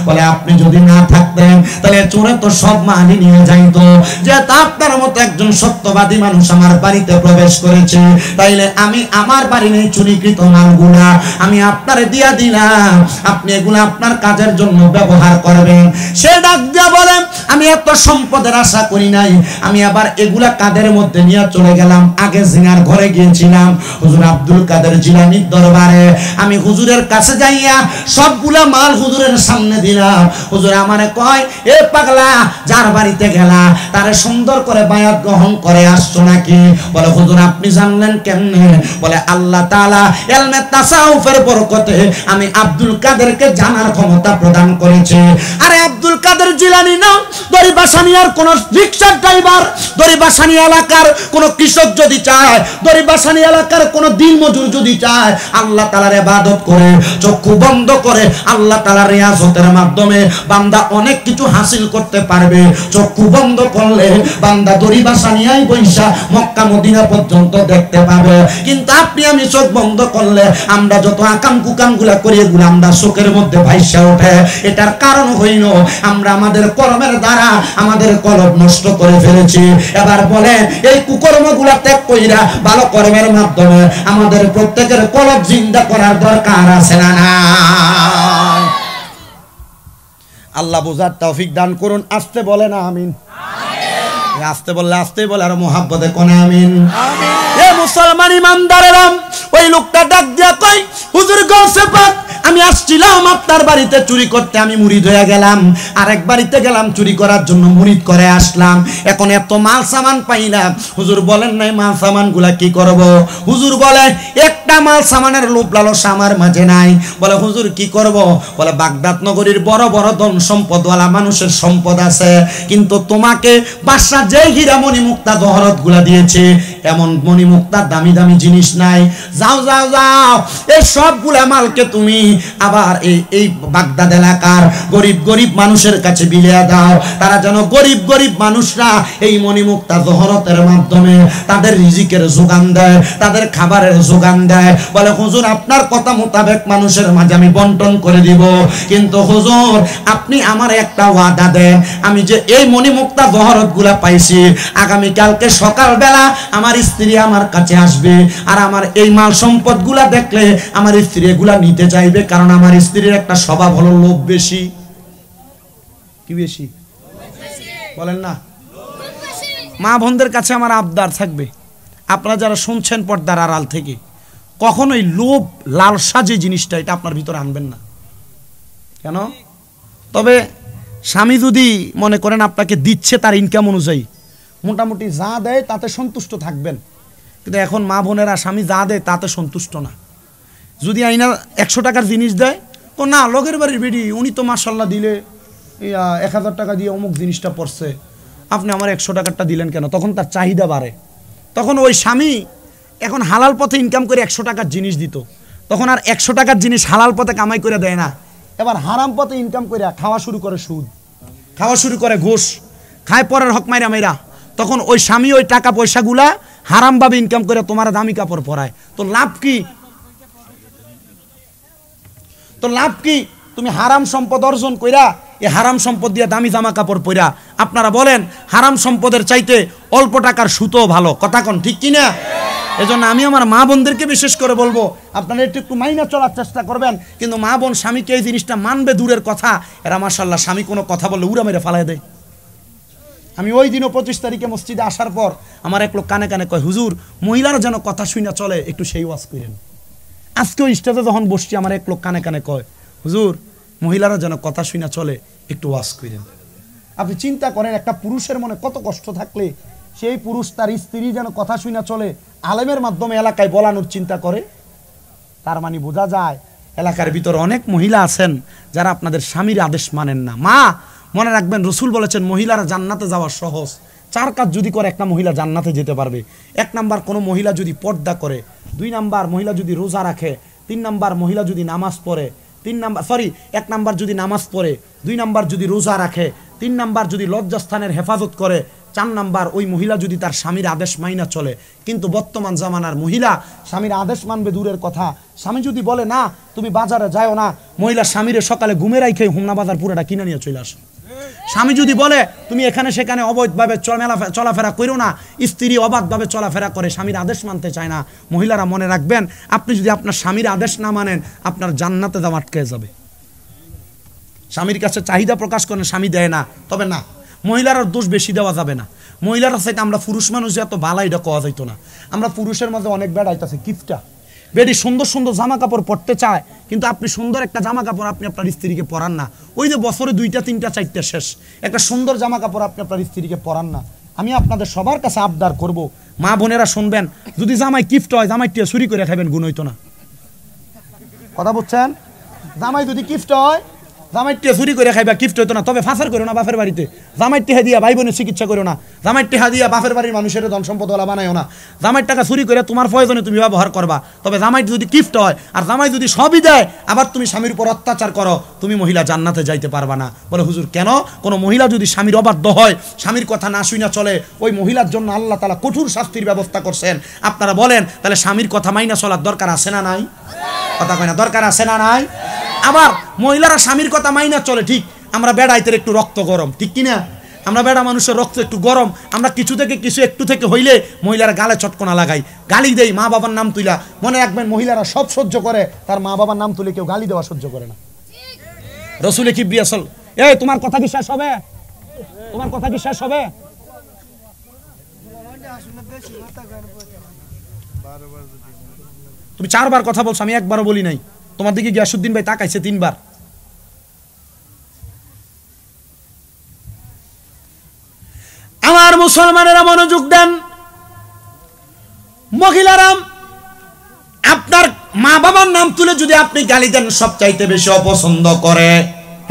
বলে আপনি যদি না থাকতেন তাহলে চোরে তো সব মালই নিয়ে যাইতো। যে আপনার মতো একজন সত্যবাদী মানুষ আমার বাড়িতে প্রবেশ করেছে, তাইলে আমি আমার বাড়ির এই চুরিকৃত মালগুলা আমি আপনারে দিয়া দিলাম, আপনি এগুলা আপনার কাজের জন্য ব্যবহার করবেন। সে ডাক দিয়া বলেন, আমি এত সম্পদের আশা করি নাই, আমি আবার এগুলা কাদের মধ্যে নিয়ে চলে গেলাম। আগে জিনার ঘরে গিয়েছিলাম হুজুর আব্দুল কাদের জিলানীর দরবারে, আমি হুজুরের কাছে যাইয়া সবগুলা মাল হুজুরের সামনে দিলাম। হুজুর আমারে কয়, এ পাগলা, যার বাড়িতে গেলা তারে সুন্দর করে বায়াত গ্রহণ করে আসছো নাকি? বলে হুজুর আপনি জানলেন কেমনে? বলে আল্লাহ তাআলা ইলমে তাসাউফের বরকতে আমি আব্দুল আব্দুল কাদেরকে জানার ক্ষমতা প্রদান করেছে। আরে আব্দুল কাদের জিলানী না, দরিবাসানিয়ার কোন রিকশার ড্রাইভার, দরিবাসানি এলাকার কোন কৃষক যদি চায়, দরিবাসানি এলাকার কোন দিনমজুর যদি চায় আল্লাহ তাআলার ইবাদত করে চক্ষু বন্ধ করে আল্লাহ তাআলার রিয়াজতের মাধ্যমে বান্দা অনেক কিছু হাসিল করতে পারবে। চক্ষু বন্ধ করলে বান্দা দরিবাসানিয়ায় বৈশা মক্কা মদিনা পর্যন্ত দেখতে পাবে। কিন্তু আপনি আমি চোখ বন্ধ করলে আমরা যত আকাম কুকামগুলা করি এগুলো আমরা চোখের মধ্যে ভাইসা ওঠে। এটার কারণ হইল আমরা আমাদের কর্মের দ্বারা আমাদের কলব নষ্ট করে ফেলেছি। এবার বলেন এই কুকর্মগুলা ত্যাগ কইরা ভালো কর্মের মাধ্যমে আমাদের প্রত্যেকের কলব জিন্দা করার দরকার আছে না? আল্লাহ বুঝার তৌফিক দান করুন। আসতে বলে না আমিন। আসতে বললে আসতে বলে আর মোহাব্বতে কোনে আমিন। এ মুসলমান ইমানদারেরা, ওই লোকটা ডাক দিয়া কই, হুজুর গৌসে পাক আমি আসছিলাম আপনার বাড়িতে চুরি করতে, আমি মুরিদ হয়ে গেলাম। আরেক বাড়িতে গেলাম চুরি করার জন্য, মুরিদ করে আসলাম। এখন এত মাল সামান পাইলাম। হুজুর বলেন নাই মাল সামান গুলা কি করব? হুজুর বলে একটা মাল সামানের লোভ লালসা আমার মাঝে নাই। বলে হুজুর কি করব? বলে বাগদাদ নগরীর বড় বড় ধন সম্পদওয়ালা মানুষের সম্পদ আছে, কিন্তু তোমাকে বাদশা যে হীরা মণি মুক্তা জহরত গুলা দিয়েছে এমন মণি মুক্তা দামি দামি জিনিস নাই। যাও যাও যাও, এই সবগুলা মালকে তুমি আবার এই বাগদাদ এলাকার গরিব গরিব মানুষের কাছে বিলিয়ে দাও। তারা যেন গরিব গরিব মানুষরা এই মণিমুক্তা জহরতের মাধ্যমে তাদের রিজিকের যোগান দেয়, তাদের খাবারের যোগান দেয়। বলে হুজুর আপনার কথা মোতাবেক মানুষের মাঝে আমি বন্টন করে দিব, কিন্তু হুজুর আপনি আমার একটা ওয়াদা দেন, আমি যে এই মণিমুক্তা জহরত গুলা পাইছি আগামীকালকে সকালবেলা আমার স্ত্রী আমার কাছে আসবে, আর আমার এই মাল সম্পদ গুলা দেখলে আমার স্ত্রী এগুলা নিতে চাইবে, কারণ আমার স্ত্রীর একটা স্বভাব হলো লোভ বেশি। কি বেশি বলেন না? মা বোনদের কাছে আমার আবদার থাকবে, আপনারা যারা শুনছেন পর্দার আড়াল থেকে, কখনোই লোভ লালসা যে জিনিসটা এটা আপনার ভিতরে আনবেন না। কেন? তবে স্বামী যদি মনে করেন আপনাকে দিচ্ছে তার ইনকাম অনুযায়ী মোটামুটি যা দেয় তাতে সন্তুষ্ট থাকবেন, কিন্তু এখন মা বোনেরা স্বামী যা দেয় তাতে সন্তুষ্ট না। যদি আইনা 100 টাকার জিনিস দেয়, তো না লগের বাড়ির বেডি উনি তো মাশাল্লাহ দিলে 1000 টাকা দিয়ে অমুক জিনিসটা পড়ছে, আপনি আমার 100 টাকারটা দিলেন কেন? তখন তার চাহিদা বাড়ে। তখন ওই স্বামী এখন হালাল পথে ইনকাম করে 100 টাকার জিনিস দিত, তখন আর 100 টাকার জিনিস হালাল পথে কামাই করে দেয় না, এবার হারাম পথে ইনকাম করে খাওয়া শুরু করে সুদ, খাওয়া শুরু করে ঘুষ, খায় পরের হক মাইরা মাইরা। তখন ওই স্বামী ওই টাকা পয়সাগুলা হারামভাবে ইনকাম করে তোমার দামি কাপড় পরায়, তো লাভ কি? তো লাভ কি? তুমি হারাম সম্পদ অর্জন কইরা এই হারাম সম্পদ দিয়ে দামি জামা কাপড় পরা। আপনারা বলেন হারাম সম্পদের চাইতে অল্প টাকার সুতো ভালো, কথা কোন ঠিক কিনা? এজন্য আমি আমার মা বোনদেরকে বিশেষ করে বলবো আপনারা একটু মাইনা চলার চেষ্টা করবেন, কিন্তু মা বোন স্বামীকে এই জিনিসটা মানবে দূরের কথা, এরা মাশাআল্লাহ স্বামী কোনো কথা বললে উড়া মেরে ফালাই দেয়। আমি ওই দিনও 25 তারিখে মসজিদে আসার পর আমার এক লোক কানে কানে কয়, হুজুর মহিলারা যেন কথা শুই না চলে একটু সেই ওয়াজ করেন। আজকেও স্টেজে যখন বসছি আমার এক লোক কানে কানে কয়, হুজুর মহিলারা যেন কথা শুই না চলে একটু ওয়াজ করেন। আপনি চিন্তা করেন একটা পুরুষের মনে কত কষ্ট থাকলে সেই পুরুষ তার স্ত্রী যেন কথা শুই না চলে আলেমের মাধ্যমে এলাকায় বলানোর চিন্তা করে। তার মানে বোঝা যায় এলাকার ভিতরে অনেক মহিলা আছেন যারা আপনাদের স্বামীর আদেশ মানেন না। মা মনে রাখবেন রসুল বলেছেন মহিলারা জান্নাতে যাওয়া সহজ। 4 কাজ যদি করে একটা মহিলা জান্নাতে যেতে পারবে। 1 নাম্বার কোনো মহিলা যদি পর্দা করে, 2 নাম্বার মহিলা যদি রোজা রাখে, 3 নাম্বার মহিলা যদি নামাজ পড়ে, 1 নাম্বার যদি নামাজ পড়ে, 2 নাম্বার যদি রোজা রাখে, 3 নাম্বার যদি লজ্জাস্থানের হেফাজত করে, 4 নাম্বার ওই মহিলা যদি তার স্বামীর আদেশ মাইনা চলে। কিন্তু বর্তমান জামানার মহিলা স্বামীর আদেশ মানবে দূরের কথা, স্বামী যদি বলে না তুমি বাজারে যাও না, মহিলা স্বামীরে সকালে ঘুমে রাইখে হুমনা বাজার পুরোটা কিনে নিয়ে চলে আসে। স্বামী যদি বলে তুমি এখানে সেখানে অবৈধভাবে চলাফেরা করো না, স্ত্রী অবাধভাবে চলাফেরা করে, স্বামীর আদেশ মানতে চায় না। মহিলারা মনে রাখবেন আপনি যদি আপনার স্বামীর আদেশ না মানেন আপনার জান্নাতে যাওয়া আটকে যাবে। স্বামীর কাছে চাহিদা প্রকাশ করেন, স্বামী দেয় না, তবে না মহিলার দোষ বেশি দেওয়া যাবে না। মহিলারা চাইতে আমরা পুরুষ মানুষ যে এত ভালো এটা কোয়া যাইতো না। আমরা পুরুষের মধ্যে অনেক বেড়াইতেছে কিফটা, বেডি সুন্দর সুন্দর জামা কাপড় পরতে চায়, কিন্তু আপনি সুন্দর একটা জামা কাপড় আপনি আপনার স্ত্রীকে পরান না। ওই যে বছরে 2টা 3টা 4টা শেষ, একটা সুন্দর জামা কাপড় আপনি আপনার স্ত্রীকে পরান না। আমি আপনাদের সবার কাছে আবদার করব, মা বোনেরা শুনবেন, যদি জামাই গিফট হয় জামাইটিয়া চুরি করে খাবেন, গুণ হইতো না। কথা বলছেন? জামাই যদি কিফট হয়, জামাই টিয়া চুরি করে খাইবা, কিফট হইতো না। তবে ফাঁসার করো না বাপের বাড়িতে। জামাই টিহা দিয়া ভাই বোনের চিকিৎসা করো না। জামাই টিহা দিয়া বাপের বাড়ির মানুষের ধন সম্পদওয়ালা বানায়ও না। জামাইয়ের টাকা চুরি করে তোমার প্রয়োজনে তুমি ব্যবহার করবা। তবে জামাই যদি কিফট হয় আর জামাই যদি সবই দেয়, আবার তুমি স্বামীর উপর অত্যাচার করো, তুমি মহিলা জান্নাতে যাইতে পারবা না। বলে হুজুর কেন? কোনো মহিলা যদি স্বামীর অবাধ্য হয়, স্বামীর কথা না শুই না চলে, ওই মহিলার জন্য আল্লাহ তাআলা কঠোর শাস্তির ব্যবস্থা করছেন। আপনারা বলেন তাহলে স্বামীর কথা মাইনা চলার দরকার আছে না নাই? কথা কয় না, দরকার আছে না নাই? আবার মহিলারা স্বামীর কথা মাইনা চলে ঠিক, আমরা বেড়াইতে একটু রক্ত গরম, ঠিক কিনা? আমরা বেড়া মানুষের রক্ত একটু গরম, আমরা কিছু থেকে কিছু একটু থেকে হইলে মহিলারা গালে চটকনা লাগাই, গালি দেই, মা বাবার নাম তুইলা। মনে রাখবেন মহিলারা সব সহ্য করে, তার মা বাবার নাম তুলে কেউ গালি দেওয়া সহ্য করে না। রসুল কিবরিয়া সাল, এই তোমার কথা কি শেষ হবে? তোমার কথা কি শেষ হবে? তুমি 4 বার কথা বলছো, আমি একবারও বলি নাই। তোমার দিকে গিয়াসউদ্দিন ভাই তাকাইছে 3 বার। আমার মুসলমানেরা মনোযোগ দেন। মহিলারা আপনার মা বাবার নাম তুলে যদি আপনি গালি দেন, সবচাইতে বেশি অপছন্দ করে।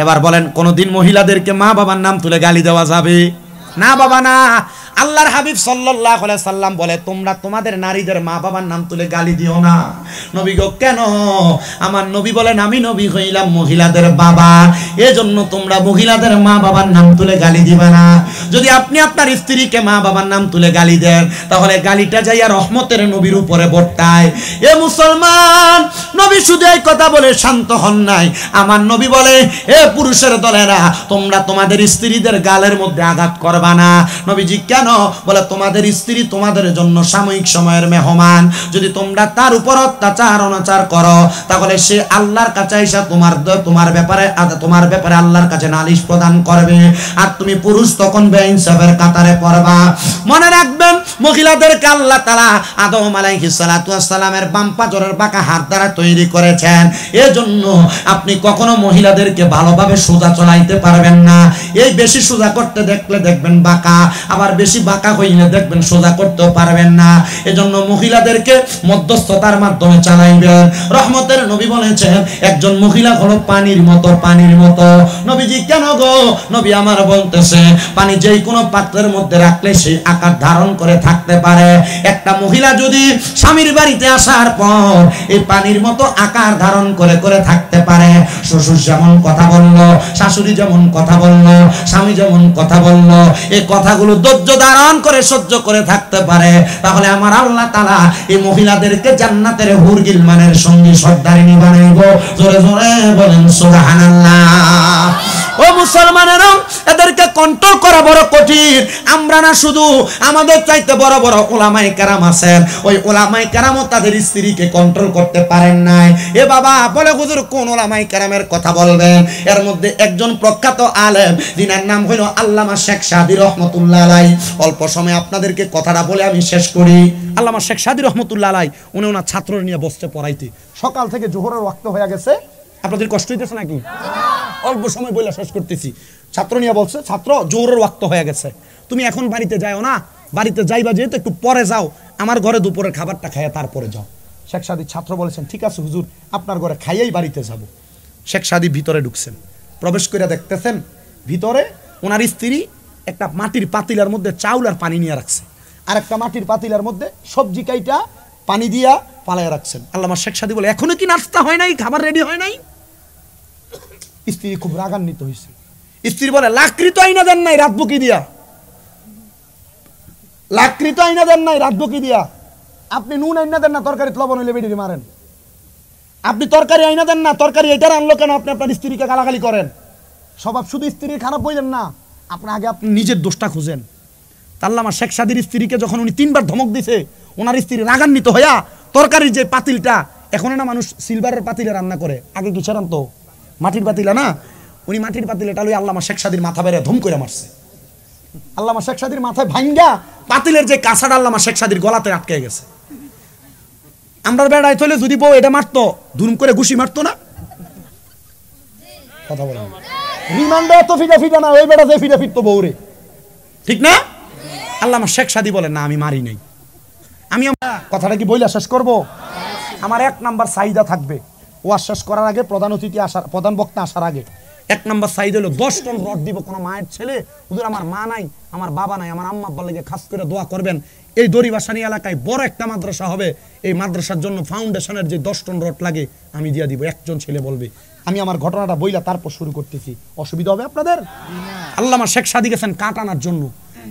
এবার বলেন কোনদিন মহিলাদেরকে মা বাবার নাম তুলে গালি দেওয়া যাবে? না বাবা না। আল্লাহর হাবিব সাল্লাল্লাহু আলাইহি সাল্লাম বলে তোমরা তোমাদের নারীদের মা বাবার নাম তুলে গালি দিও না। নবী গো কেন? আমার নবী বলেন আমি নবী হইলাম মহিলাদের বাবা, এজন্য তোমরা মহিলাদের মা বাবার নাম তুলে গালি দিবা না। যদি আপনি আপনার স্ত্রীকে মা বাবার নাম তুলে গালি দেন, তাহলে গালিটা যাইয়া রহমতের নবীর উপরে বর্তায়। এ মুসলমান, নবী শুধু এই কথা বলে শান্ত হন নাই। আমার নবী বলে এ পুরুষের দলেরা, তোমরা তোমাদের স্ত্রীদের গালের মধ্যে আঘাত করবা না। নবীজি কেন? বলে তোমাদের স্ত্রী তোমাদের জন্য সাময়িক সময়ের মেহমান। যদি তোমরা তার উপর অত্যাচার অনাচার করো, তাহলে সে আল্লাহর কাছে এসে তোমার ব্যাপারে আল্লাহর কাছে নালিশ প্রদান করবে, আর তুমি পুরুষ তখন বেইনসাফের কাতারে পড়বা। মনে রাখবেন মহিলাদেরকে আল্লাহ তাআলা আদম আলাইহিস সালাতু ওয়াস সালামের বাম পাজরের বাঁকা হাত দ্বারা তৈরি করেছেন। এজন্য আপনি কখনো মহিলাদেরকে ভালোভাবে সোজা চলাইতে পারবেন না। এই বেশি সোজা করতে দেখলে দেখবেন বাঁকা, আবার বেশি বাঁকা হইলে দেখবেন সোজা করতেও পারবেন না। এজন্য মহিলাদেরকে মধ্যস্থতার মাধ্যমে চালাইবেন। রহমতের নবী বলেছেন একজন মহিলা হলো পানির মতো, পানির মতো। নবীজি কেন গো? নবী আমার বলতেছে পানি যেই কোনো পাত্রের মধ্যে রাখলে সেই আকার ধারণ করে থাকতে পারে। একটা মহিলা যদি স্বামীর বাড়িতে আসার পর এই পানির মতো আকার ধারণ করে করে থাকতে পারে, শ্বশুর যেমন কথা বললো, শাশুড়ি যেমন কথা বললো, স্বামী যেমন কথা বললো, এই কথাগুলো ধৈর্য ধারণ করে সহ্য করে থাকতে পারে, তাহলে আমার আল্লাহ তাআলা এই মহিলাদেরকে জান্নাতের হুর গিলমানের সঙ্গী সর্দারিনী বানাইব। জোরে জোরে বলেন সুবহানাল্লাহ। ও মুসলমানেরা, এদেরকে কন্ট্রোল করা বড় কঠিন। আমরা না শুধু, আমাদের চাইতে বড় বড় ওলামায়ে কেরাম আছেন, ওই ওলামায়ে কেরামও তাদের স্ত্রীকে কন্ট্রোল করতে পারেন নাই। এ বাবা বলে হুজুর কোন ওলামায়ে কেরামের কথা বলবেন? এর মধ্যে একজন প্রখ্যাত আলেম, যিনার নাম হইল আল্লামা শেখ সাদী রহমাতুল্লাহ আলাইহি। অল্প সময় আপনাদেরকে কথাটা বলে আমি শেষ করি। আল্লামা শেখ সাদী রহমাতুল্লাহ আলাইহি উনি ওনার ছাত্র নিয়ে বসতে পড়াইতে, সকাল থেকে জোহরের ওয়াক্ত হয়ে গেছে। আপনাদের কষ্ট হইতেছে নাকি? অল্প সময় বলে শেষ করতেছি। ছাত্র নিয়ে বলছে ছাত্র জোহরের ওয়াক্ত হয়ে গেছে, তুমি এখন বাড়িতে যাও না, বাড়িতে যাইবা যেহেতু একটু পরে যাও, আমার ঘরে দুপুরের খাবারটা খাইয়া তারপরে যাও। শেখ সাদী ছাত্র বলেছেন ঠিক আছে হুজুর, আপনার ঘরে খাইয়াই বাড়িতে যাব। শেখ সাদী ভিতরে ঢুকছেন, প্রবেশ করে দেখতেছেন ভিতরে ওনার স্ত্রী একটা মাটির পাতিলার মধ্যে চাউল আর পানি নিয়ে রাখছে, আর একটা মাটির পাতিলার মধ্যে সবজি কাইটা পানি দিয়া পালাইয়া রাখছেন। আল্লামা শেখ সাদী বলে এখনো কি নাস্তা হয় নাই, খাবার রেডি হয় নাই? স্ত্রী খুব রাগান্বিত হয়েছে। স্ত্রী বলে লাকড়ি তো আইনা দেন নাই, রাত বকি দিয়া, লাকড়ি তো আইনা দেন নাই, রাত বকি দিয়া। আপনি নুন আইনা দেন না, তরকারি লবণ হইলে বেডিরে মারেন। আপনি তরকারি আইনা দেন না, তরকারি এটার আনলো কেন? আপনি আপনার স্ত্রীকে গালাগালি করেন। স্বভাব শুধু স্ত্রীর খারাপ বললেন না, আপনার আগে আপনি নিজের দোষটা খুঁজেন। আল্লামা শেখ সাদীর স্ত্রীকে যখন উনি 3 বার ধমক দিছে, ওনার স্ত্রী রাগান্বিত হইয়া তরকারির যে পাতিলটা, এখন না মানুষ সিলভারের পাতিলে রান্না করে, আগে কিসের আনতো? মাটির পাতিলা না। উনি মাটির পাতিলেটা লই আল্লামা শেখ সাদীর মাথা বেড়ে ধুম করে মারছে। আল্লামা শেখ সাদীর মাথায় ভাঙ্গা পাতিলের যে কাঁচাটা আল্লামা শেখ সাদীর গলাতে আটকে গেছে। আমরা বেড়াই চলে যদি বউ এটা মারতো, ধুম করে ঘুষি মারতো না? কথা বলেন। রিমান্ডে এত ফিটা ফিটা না, ওই বেড়া যে ফিটা ফিরতো বউরে, ঠিক না? আল্লামা শেখ সাদী বলেন না আমি মারি নাই। আমি কথাটা কি বইলা শেষ করব? আমার 1 নাম্বার চাহিদা থাকবে, ওয়াজ শেষ করার আগে প্রধান বক্তা আসার আগে 1 নম্বর সাইড হলো 10 টন রড দিব কোন মায়ের ছেলে, হুজুর আমার মা নাই, আমার বাবা নাই, আমার আম্মা আব্বার লাগি খাস করে দোয়া করবেন। এই দড়িবাসানী এলাকায় বড় একটা মাদ্রাসা হবে, এই মাদ্রাসার জন্য ফাউন্ডেশনের যে 10 টন রড লাগে আমি দিয়া দিব। একজন ছেলে বলবে। আমি আমার ঘটনাটা বইলা তারপর শুরু করতেছি, অসুবিধা হবে আপনাদের? আল্লামা শেখ সাদী গেছেন কাঠ আনার জন্য।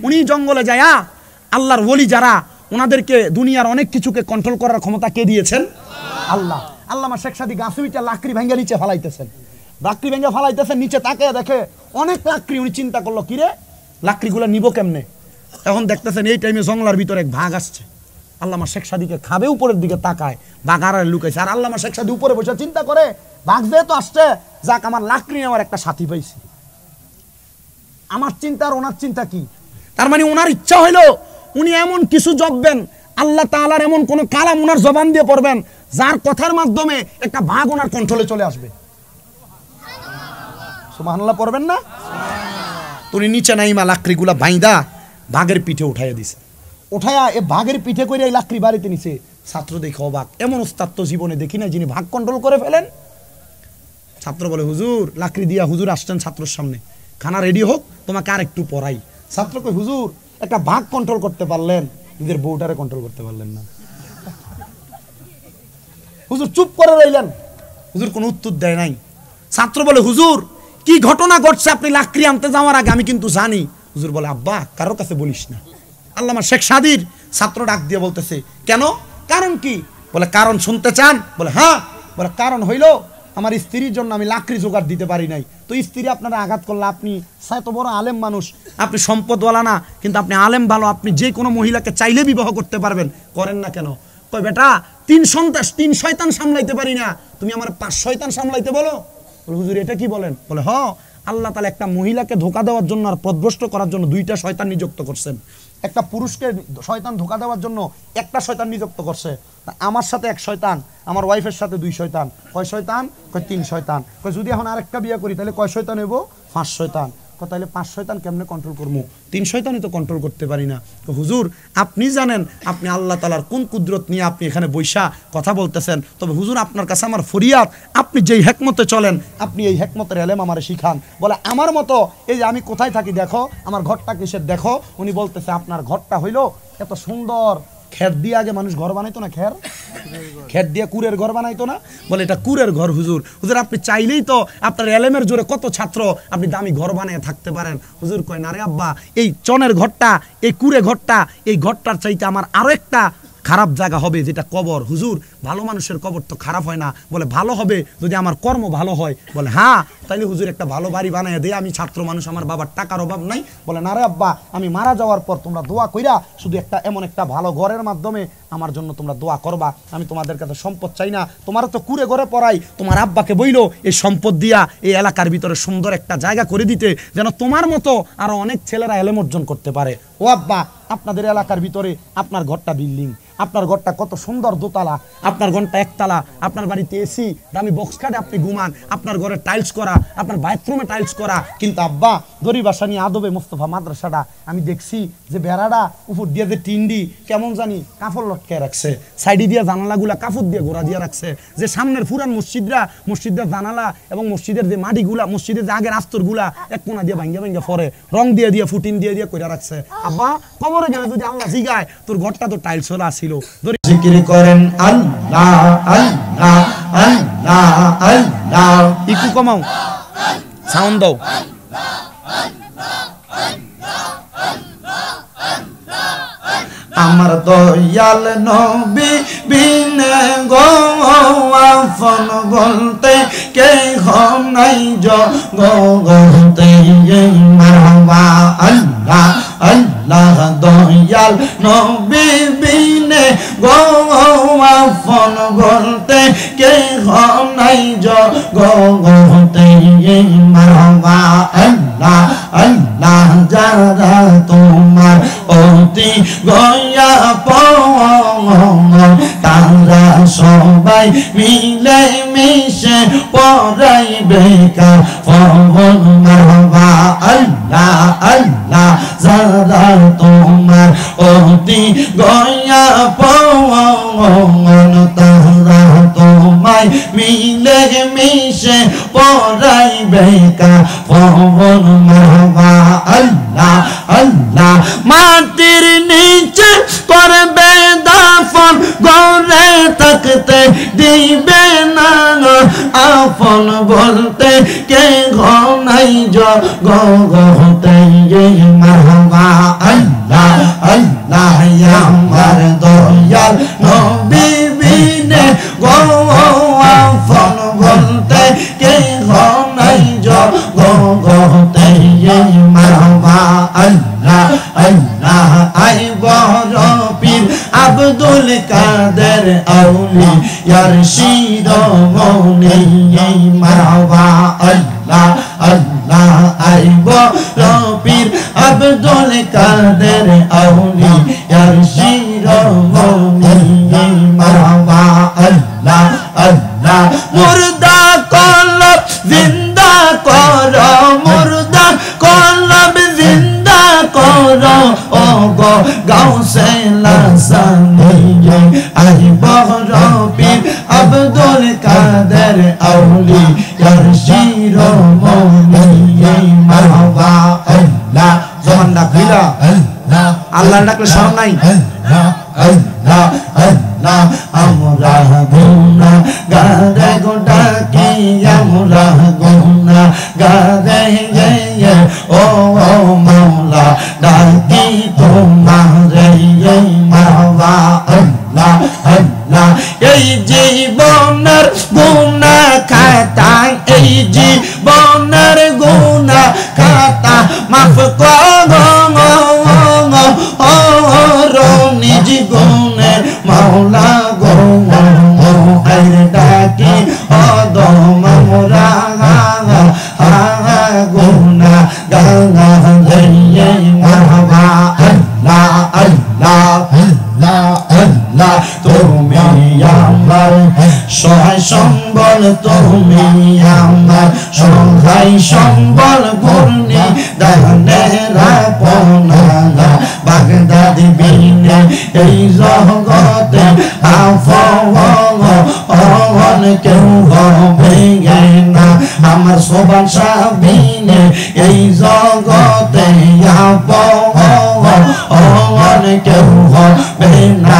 উনি জঙ্গলে যায়, আল্লাহর ওলি যারা ওনাদেরকে দুনিয়ার অনেক কিছুকে কন্ট্রোল করার ক্ষমতা কে দিয়েছেন? আল্লাহ। আল্লামা শেখ সাদী গাছে উইটা লাকড়ি ভাঙ্গা নিচে ফালাইতেছেন, লাকড়ি ভেঙে ফালাইতেছেন, নিচে তাকে দেখে অনেক লাকড়ি। উনি চিন্তা করলো কিরে লাকড়িগুলো নিব কেমনে। এখন দেখতেছেন এই টাইমে জঙ্গলার ভিতরে এক ভাগ আসছে, আল্লামা শেখ সাদীকে খাবে, উপরের দিকে তাকায়, বাঘ আর লুকাইছে। আর আল্লামা শেখ সাদী উপরে বসে চিন্তা করে বাঘ যেহেতু আসছে, যাক আমার লাকড়ি নেওয়ার একটা সাথী পাইছি। আমার চিন্তা আর ওনার চিন্তা কি? তার মানে ওনার ইচ্ছা হইলো উনি এমন কিছু জপবেন, আল্লাহ তাআলার এমন কোন কালাম ওনার জবান দিয়ে পড়বেন যার কথার মাধ্যমে একটা বাঘ ওনার কন্ট্রোলে চলে আসবে। সুবহানাল্লাহ পড়বেন না? তুমি নিচে নাইমা লাকড়িগুলা বাইন্দা বাঘের পিঠে উঠাইয়া দিছে। উঠাইয়া এ বাঘের পিঠে করে এই লাকড়ি বাড়িতে নিছে। ছাত্র দেখে অবাক, এমন উস্তাদ তো জীবনে দেখি না যিনি ভাগ কন্ট্রোল করে ফেলেন। ছাত্র বলে হুজুর লাকড়ি দিয়া, হুজুর আসছেন ছাত্রের সামনে, খানা রেডি হোক, তোমাকে আর একটু পড়াই। ছাত্র কই হুজুর একটা ভাগ কন্ট্রোল করতে পারলেন, নিজের বউটারে কন্ট্রোল করতে পারলেন না। হুজুর চুপ করে রইলেন, হুজুর কোনো উত্তর দেয় নাই। ছাত্র বলে হুজুর কি ঘটনা ঘটছে আপনি লাকড়ি আনতে যাওয়ার আগে? আমি কিন্তু জানি। হুজুর বলে আব্বা কারোর কাছে বলিস না। আল্লামা শেখ সাদীর ছাত্র ডাক দিয়ে বলতেছে কেন, কারণ কি? বলে কারণ শুনতে চান? বলে হ্যাঁ। বলে কারণ হইল আমার স্ত্রীর জন্য আমি লাকড়ি জোগাড় দিতে পারি নাই, তো স্ত্রী আপনারা আঘাত করলে, আপনি এত বড় আলেম মানুষ, আপনি সম্পদওয়ালা না, কিন্তু আপনি আলেম ভালো, আপনি যে কোনো মহিলাকে চাইলে বিবাহ করতে পারবেন, করেন না কেন? কই বেটা 3 শয়তান সামলাইতে পারি না, তুমি আমার 5 শয়তান সামলাইতে বলো? হুজুর এটা কি বলেন? বলে হ, আল্লাহ তাআলা একটা মহিলাকে ধোঁকা দেওয়ার জন্য আর পথভ্রষ্ট করার জন্য 2টা শয়তান নিযুক্ত করছেন। একটা পুরুষকে শয়তান ধোঁকা দেওয়ার জন্য একটা শয়তান নিযুক্ত করছে। আমার সাথে 1 শয়তান, আমার ওয়াইফের সাথে 2 শয়তান। কয় শয়তান? কয় 3 শয়তান। কয় যদি এখন আরেকটা বিয়ে করি তাহলে কয় শয়তান হইব? 5 শয়তান। তাহলে 5 শয়তান কেমনে কন্ট্রোল করবো? 3 শয়তানই তো কন্ট্রোল করতে পারি না। হুজুর আপনি জানেন আপনি আল্লাহ তাআলার কোন কুদরত নিয়ে আপনি এখানে বৈশা কথা বলতেছেন, তবে হুজুর আপনার কাছে আমার ফরিয়াদ, আপনি যেই হেকমতে চলেন আপনি এই হেকমতের এলেম আমারে শিখান। বলে আমার মতো এই যে আমি কোথায় থাকি দেখো, আমার ঘরটা কিসের দেখো। উনি বলতেছে আপনার ঘরটা হইলো এত সুন্দর, খের দিয়ে আগে মানুষ ঘর বানাইতো না, খের দিয়ে কুরের ঘর বানাইতো না? বলে এটা কুরের ঘর হুজুর। হুজুর আপনি চাইলেই তো আপনার এলেমের জোরে কত ছাত্র আপনি দামি ঘর বানিয়ে থাকতে পারেন। হুজুর কয় না রে আব্বা, এই চনের ঘরটা, এই কুরে ঘরটা, এই ঘরটার চাইতে আমার আরো একটা খারাপ জায়গা হবে যেটা কবর। হুজুর ভালো মানুষের কবর তো খারাপ হয় না। বলে ভালো হবে যদি আমার কর্ম ভালো হয়। বলে হ্যাঁ, তাইলে হুজুর একটা ভালো বাড়ি বানিয়ে দে, আমি ছাত্র মানুষ, আমার বাবার টাকার অভাব নাই। বলে না রে আব্বা, আমি মারা যাওয়ার পর তোমরা দোয়া কইরা শুধু একটা এমন একটা ভালো ঘরের মাধ্যমে আমার জন্য তোমরা দোয়া করবা, আমি তোমাদের কাছে সম্পদ চাই না, তোমার তো কুড়ে ঘরে পড়াই, তোমার আব্বাকে বইলো এই সম্পদ দিয়া এই এলাকার ভিতরে সুন্দর একটা জায়গা করে দিতে, যেন তোমার মতো আরো অনেক ছেলেরা এলেম অর্জন করতে পারে। ও আব্বা, আপনাদের এলাকার ভিতরে আপনার ঘরটা বিল্ডিং, আপনার ঘরটা কত সুন্দর দোতলা, আপনার ঘরটা একতলা, আপনার বাড়িতে এসি, দামি বক্স খাটে আপনি ঘুমান, আপনার ঘরে টাইলস করা, আপনার বাথরুমে টাইলস করা, কিন্তু আব্বা দরিবাসা নিয়ে আদবে মোস্তফা মাদ্রাসাটা আমি দেখছি যে বেড়াটা উপর দিয়ে যে টিন্ডি কেমন জানি কাপড় লটকে রাখছে, সাইডে দিয়ে জানালাগুলা কাপড় দিয়ে ঘোরা দিয়ে রাখছে, যে সামনের পুরান মসজিদের জানালা এবং মসজিদের যে মাটিগুলা, মসজিদের যে আগের আস্তরগুলা এক কোনা দিয়ে ভাঙ্গা ভাঙ্গা পরে রং দিয়ে দিয়ে ফুটিন দিয়ে দিয়ে কইরা রাখছে। আব্বা কবরে গেলে যদি আল্লাহ জিগায় তোর ঘরটা তো টাইলস হলা ছিল। জিকির করেন আল্লাহ আল্লাহ আল্লাহ আল্লাহ, একটু কমাও, সাউন্ড দাও। আমার দয়াল নবী বিনে গো আপন বলতে কে নাই জগতে, মারহাবা আল্লাহ আল্লাহ দয়াল নবী বিনে গো আপন বলতে কে নাই জগতে, মারহাবা আল্লাহ আল্লাহ যারা তোমার অতি গয়া তারা সবাই মিলে মিশে পড়াইবে কাফন, মারহাবা আল্লাহ আল্লাহ যারা তোমার অতি গয়া তারা তোমায় সবাই মিলে মিশে পড়াইবে কাফন মারহাবা আল্লাহ আল্লাহ মাটির নিচে করবে দাফন ঘরে থাকতে দিবে না আপন বলতে কে ঘনাই জগতে মারহাবা আল্লাহ আল্লাহ আমার দয়াল নবী বিনে গো আপন বলতে কে ঘনাই জগতে মারহাবা আল্লাহ আল্লাহ আই বড় পীর আব্দুল কাদের আউলি ইয়ার শিরোমণি মারহাবা আল্লাহ আল্লাহ আই বড় পীর আব্দুল কাদের আউলি ইয়ার শিরোমণি মারহাবা আল্লাহ আল্লাহ মুর্দা কলব জিন্দা করো মুর্দা কলব জিন্দা করো ও গো গাউসে লাসানি আই বড় পীর আব্দুল কাদের আউলি ইয়ার শিরোমণি মারহাবা আল্লাহ জবান ডাকিলা আল্লাহ আল্লাহ ডাকলে শরম নাই আল্লাহ আল্লাহ আমরা গুনা গারে গোটা কি আমরা গুনা গারে ও মাওলা ডাকি তোমারে মারহাবা আল্লাহ আল্লাহ এই জীবনের গুনাহ খাতা এই জীবনের গুনাহ খাতা মাফ করো নিজ গুণে মাওলা গো আইর ডাকি অদম মোরা গুনা গাঙ্গা জয় মারহাবা আল্লাহ আল্লাহ আল্লাহ আল্লাহ তুমি আমার সহায় সম্বল তুমি আমার সহায় সম্বল ঘূর্ণি দানেরা পনা বাগদাদ বিনে এই জগতে আফওয়ান কেউ হবে না আমার সোবান সাবিনে এই জগতে আফওয়ান কেউ হবে না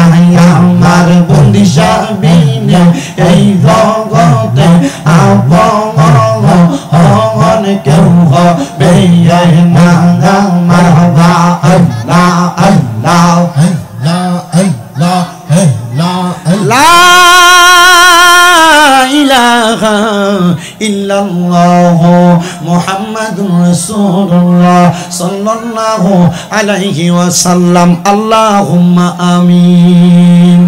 আমার বন্দি সাবিনে এই জগতে আফওয়ান কেউ হবে না মারহাবা আল্লাহ আল্লাহ আল্লাহ আল্লাহ লা ইলাহা ইল্লাল্লাহ মুহাম্মাদুর রাসূলুল্লাহ সাল্লাল্লাহু আলাইহি ওয়াসাল্লাম আল্লাহুম্মা আমিন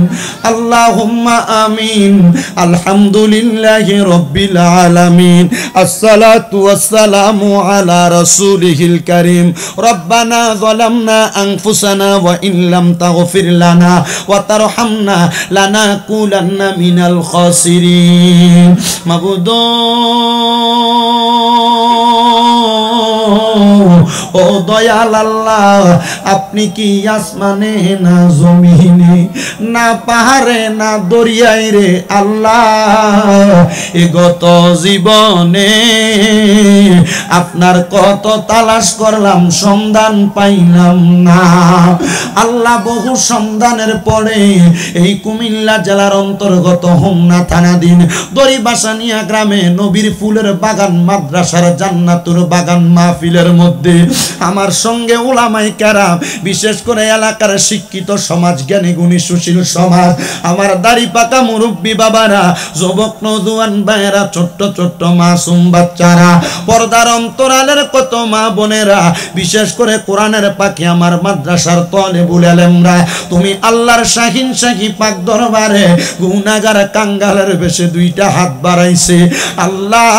আল্লাহুম্মা আমিন আলহামদুলিল্লাহি রাব্বিল আলামিন আসসালাতু ওয়াসসালামু আলা রাসূলিহিল কারীম রব্বানা যালামনা আনফুসানা ওয়া ইন লাম তাগফির লানা ওয়া তারহামনা লানাকুলান্না মিনাল খাসিরিন মাবুদ ও দয়াল আল্লাহ আপনি কি আসমানে না জমিনে না পাহাড়ে না দরিয়ায় রে আল্লাহ এ গত জীবনে আপনার কত তালাশ করলাম সন্ধান পাইলাম না আল্লাহ বহু সন্ধানের পরে এই কুমিল্লা জেলার অন্তর্গত হোমনা থানাধীন দড়িবাসানিয়া গ্রামে নবীর ফুলের বাগান মাদ্রাসার জান্নাতুর বাগান মাহফিলের মধ্যে আমার সঙ্গে উলামায়ে কেরাম বিশেষ করে এলাকার শিক্ষিত সমাজ জ্ঞানী গুণী সুশীল সমাজ আমার দাড়ি পাকা মুরব্বী বাবারা যুবক নওজোয়ান ভাইয়েরা ছোট্ট ছোট্ট মাসুম বাচ্চারা পর্দার অন্তরালের কত মা বোনেরা বিশেষ করে কোরআনের পাখি আমার মাদ্রাসার তালেবুল ইলমরা তুমি আল্লাহর শাহিন শাহী পাক দরবারে গুনাহগার কাঙ্গালের বেশে দুইটা হাত বাড়াইছে আল্লাহ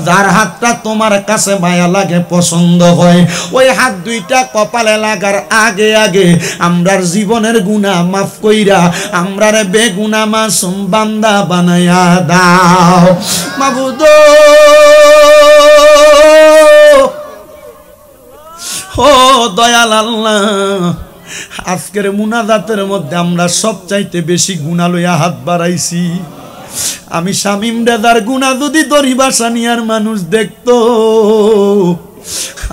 যার হাতটা তোমার কাছে মায়া লাগে পছন্দ হয় ওই হাত দুইটা কপালে লাগার আগে আগে আমরার জীবনের গুনাহ মাফ কইরা আমরারে বেগুনাহ মাসুম বান্দা বানায়া দাও মাবুদ ও দয়াল আল্লাহ আজকের মুনাজাতের মধ্যে আমরা সবচাইতে বেশি গুনাহ লইয়া হাত বাড়াইছি আমি শামীম রেজার গুনাহ যদি দড়ি বাসানিয়ার মানুষ দেখতো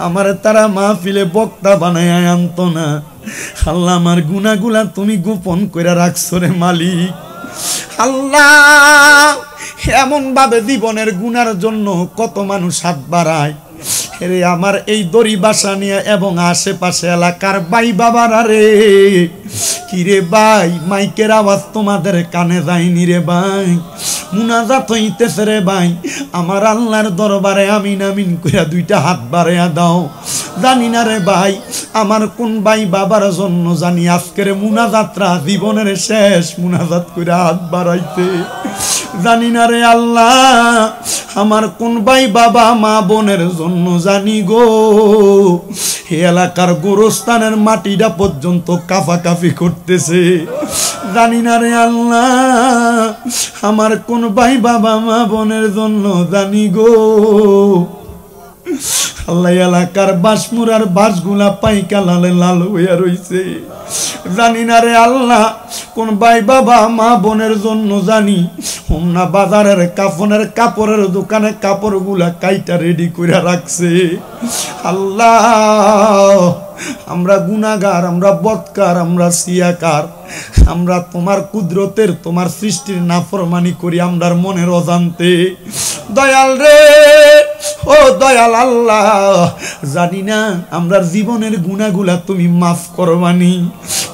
আমার তারা মাহফিলে বক্তা বানায় আনতো না। আল্লাহ আমার গুনাহগুলা তুমি গোপন করে রাখছো রে মালিক। আল্লাহ এমন ভাবে জীবনের গুনার জন্য কত মানুষ হাত বাড়ায় রে আমার এই দড়ি বাসানিয়া এবং আশেপাশে এলাকার ভাই বাবারা রে। কিরে ভাই মাইকের আওয়াজ তোমাদের কানে যায়নি রে ভাই? মুনাজাত হইতেছে রে ভাই, আমার আল্লাহর দরবারে আমিন আমিন কইরা দুইটা হাত বাড়াইয়া দাও। জানি না রে ভাই আমার কোন ভাই বাবার জন্য জানি আজকের মুনাজাতরা জীবনের শেষ মুনাজাত কইরা হাত বাড়াইতে। জানি না রে আল্লাহ আমার কোন ভাই বাবা মা বোনের জন্য জানি গো এই এলাকার গোরস্থানের মাটিটা পর্যন্ত কাফাকাফি করতেছে। জানি না রে আল্লাহ আমার কোন ভাই বাবা মা বোনের জন্য জানি গো আল্লাহ এলাকার বাসমুরার বাসগুলা পাইকা লালে লাল হইয়া রইছে। জানি না রে আল্লাহ কোন ভাই বাবা মা বোনের জন্য জানি হোমনা বাজারের কাফনের কাপড়ের দোকানে কাপড়গুলা কাইটা রেডি করে রাখছে। আল্লাহ আমরা গুনাহগার, আমরা বদকার, আমরা সিয়াকার, আমরা তোমার কুদরতের তোমার সৃষ্টির নাফরমানি করি আমরার মনের অজান্তে। দয়াল রে ও দয়াল আল্লাহ জানি না আমরার জীবনের গুনাহগুলা তুমি মাফ করবানি,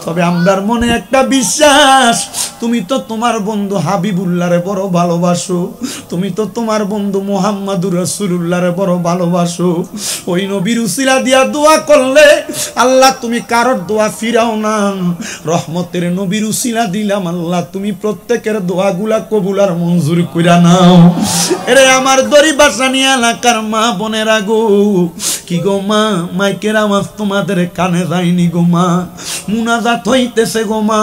তবে আমরার মনে একটা বিশ্বাস তুমি তো তোমার বন্ধু হাবিবুল্লাহরে বড় ভালোবাসো, তুমি তো তোমার বন্ধু মুহাম্মাদুর রাসূলুল্লাহরে বড় ভালোবাসো। ওই নবীর উসিলা দিয়া দোয়া করলে আল্লাহ তুমি কারোর দোয়া ফিরাও না। রহমতের নবীর উসিলা দিলাম আল্লাহ তুমি প্রত্যেকের দোয়াগুলা কবুল আর মঞ্জুর কইরা নাও। এরে আমার দড়ি বাসানি এলাকার মা বোনেরা গো, কি গো মা মাইকের আওয়াজ তোমাদের কানে যায়নি গো মা? মুনাজাত হইতেছে গো মা,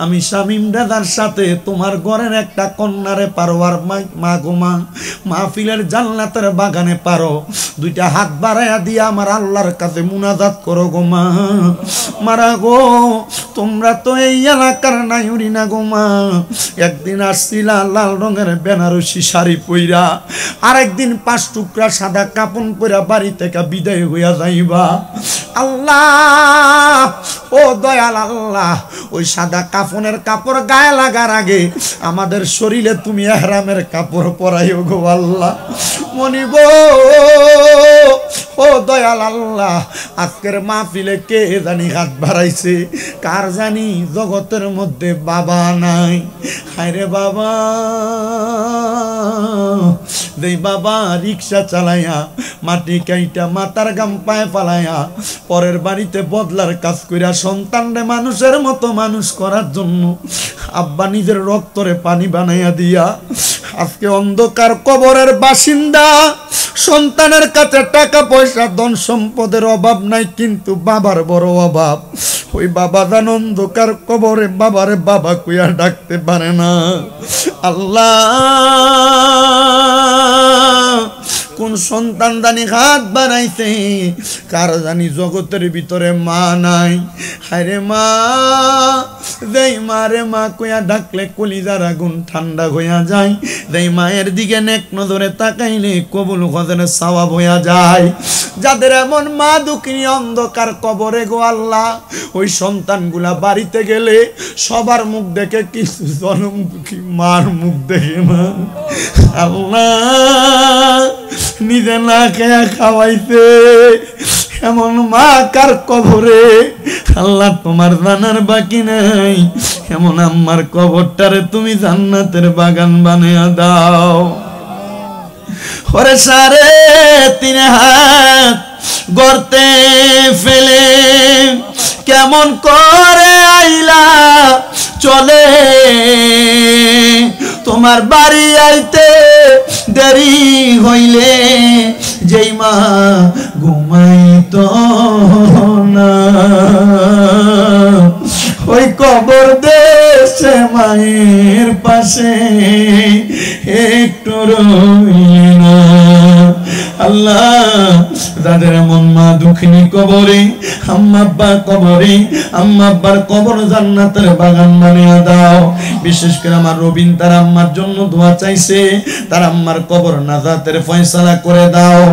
আমি শামীম দাদার সাথে তোমার ঘরের একটা কন্যারে পারো আর মা গো মা মাহফিলের জান্নাতের বাগানে পারো, দুইটা হাত বাড়াইয়া দিয়া আমার আল্লাহর কাছে মুনাজাত করো গো মা। মারা গো তোমরা তো এই এলাকার নাইউরি না গো মা, একদিন আসছিলা লাল রঙের বেনারসি শাড়ি পইরা, আরেকদিন 5 টুকরা সাদা কাপন পইরা বাড়ি থেকে বিদায় হইয়া যাইবা। আল্লাহ ও দয়াল আল্লাহ ওই সাদা কাফনের কাপড় গায়ে লাগার আগে আমাদের শরীরে তুমি ইহরামের কাপড় পরাইও গো আল্লাহ। মনিব ও দয়াল আল্লাহ আজকের মাহফিলে কে জানি হাত বাড়াইছে, কার জানি জগতের মধ্যে বাবা নাই। হায়রে বাবা, যেই বাবা রিক্সা চালাইয়া মাটি কাইটা মাথার গাম পায়ে ফালাইয়া পরের বাড়িতে বদলার কাজ কইরা সন্তানরে মানুষের মতো মানুষ করার জন্য আব্বা নিজের রক্তরে পানি বানাইয়া দিয়া আজকে অন্ধকার কবরের বাসিন্দা। সন্তানের কাছে টাকা পয়সা ধন সম্পদের অভাব নাই, কিন্তু বাবার বড় অভাব। ওই বাবা জান অন্ধকার কবরে বাবারে বাবা কইয়া ডাকতে পারে না। আল্লাহ কোন সন্তান জানি হাত বাড়াইছে, কার জানি জগতের ভিতরে মা নাই। হায়রে মা, যেই মারে মা কইয়া ডাকলে কলিজার আগুন ঠান্ডা হইয়া যায়, যেই মায়ের দিকে নেক নজরে তাকাইলে কবুল হজের সওয়াব হইয়া যায়। যাদের এমন মা দুঃখিনী অন্ধকার কবরে গো আল্লাহ, ওই সন্তানগুলা বাড়িতে গেলে সবার মুখ দেখে কিছু জনম দুঃখী মার মুখ দেখে না। আল্লাহ নিজে না খেয়া খাওয়াইতে এমন মা কার কবরে আল্লাহ তোমার জানার বাকি নাই। এমন আম্মার কবরটারে তুমি জান্নাতের বাগান বানিয়ে দাও। ওরে 3.5 হাত গর্তে ফেলে কেমন করে আইলা চলে, তোমার বাড়ি আইতে দেরি হইলে যেই মা ঘুমাইতো না, ওই কবর দেশে মায়ের পাশে একটু রইল না। আল্লাহ যাদের এমন মা দুঃখিনী কবরে, আম্মা আব্বা কবরে, আম্মা আব্বার কবর জান্নাতের বাগান বানিয়ে দাও। বিশেষ করে আমার রবিন তার আম্মার জন্য দোয়া চাইছে, তার আম্মার কবর নাজাতের ফয়সালা করে দাও।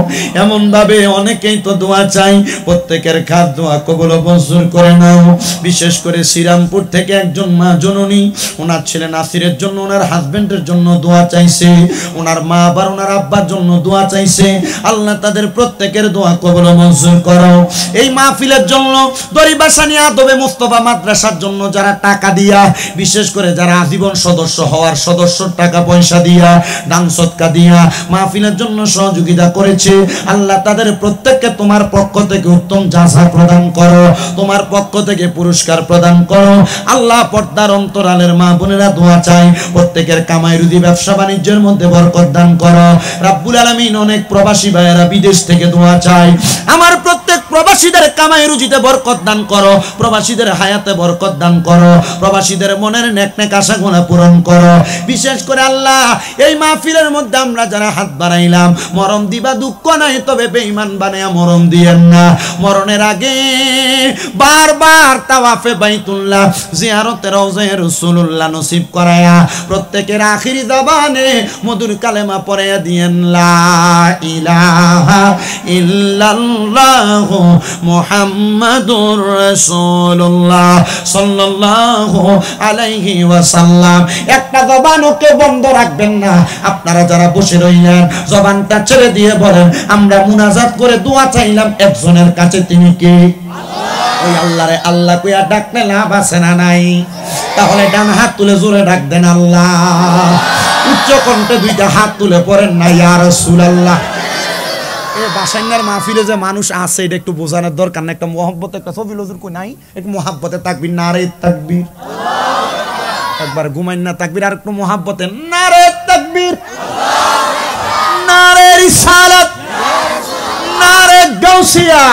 এমন ভাবে অনেকেই তো দোয়া চাই, প্রত্যেকের খাস দোয়া কবুল মঞ্জুর করে নাও। বিশেষ করে শ্রীরামপুর থেকে একজন মা জননী, ওনার ছেলে নাসিরের জন্য, ওনার হাজবেন্ডের জন্য দোয়া চাইছে, ওনার মা আবার ওনার আব্বার জন্য দোয়া চাইছে। আল্লাহ তাদের প্রত্যেকের দোয়া কবুল মঞ্জুর করো। এই মাহফিলের জন্য দরিবাসানী আদবে মুস্তাফা মাদ্রাসার জন্য যারা টাকা দিয়া, বিশেষ করে যারা আজীবন সদস্য হওয়ার সদস্যর টাকা পয়সা দিয়া, দান সদকা দিয়া মাহফিলের জন্য সহযোগিতা করেছে, আল্লাহ তাদের প্রত্যেককে তোমার পক্ষ থেকে উত্তম জাযা প্রদান করো, তোমার পক্ষ থেকে পুরস্কার প্রদান করো। আল্লাহ পর্দার অন্তরালের মা বোনেরা দোয়া চাই, প্রত্যেকের কামাই রুজি ব্যবসা বাণিজ্যের মধ্যে বরকত দান করো রাব্বুল আলামিন। অনেক প্রবাসী ভাইয়েরা বিদেশ থেকে দোয়া চাই, আমার প্রত্যেক প্রবাসীদের কামাই রুজিতে বরকত দান করো, প্রবাসীদের হায়াতে বরকত দান করো, প্রবাসীদের মনের নেক নেক আশাগুলো পূরণ করো। বিশেষ করে আল্লাহ এই মাহফিলের মধ্যে আমরা যারা হাত বাড়াইলাম, মরণ দিবা দুঃখ নাই, তবে বেঈমান বানায়া মরণ দিয়েন না। মরণের আগে বারবার তাওয়াফে বাইতুল্লাহ, জিয়ারতে রওজায়ে রাসূলুল্লাহ নসিব করায়া প্রত্যেকের আখিরি জবানে মধুর কালেমা পড়ায়া দিয়েন, লা ইলাহা ইল্লাল্লাহু মুহাম্মাদুর রাসূলুল্লাহ সাল্লাল্লাহু আলাইহি ওয়াসাল্লাম। একটা জবানকে বন্ধ রাখবেন না। আপনারা যারা বসে রইলেন, জবানটা ছেড়ে দিয়ে বলেন, আমরা মুনাজাত করে দোয়া চাইলাম একজনের কাছে, তিনি কে? ওই আল্লাহরে আল্লাহ কইয়া ডাকলে লাভ আছে না নাই? তাহলে ডান হাত তুলে জোরে ডাক দেন আল্লাহ, উচ্চ কণ্ঠে দুইটা হাত তুলে পড়েন না ইয়া রাসূলুল্লাহ। এই বাসাইনার মাহফিলে যে মানুষ আছে এটা একটু বোঝানোর দরকার না? একটা মহব্বত, একটা ছবি লজুর কই নাই, একটু মহাব্বতে তাকবীর, নারে তাকবীর। একবার ঘুমাইন না তাকবীর, আর একটু মহাব্বতে নারে তাকবীর, নারে রিসালাত, নারে গাউসিয়া।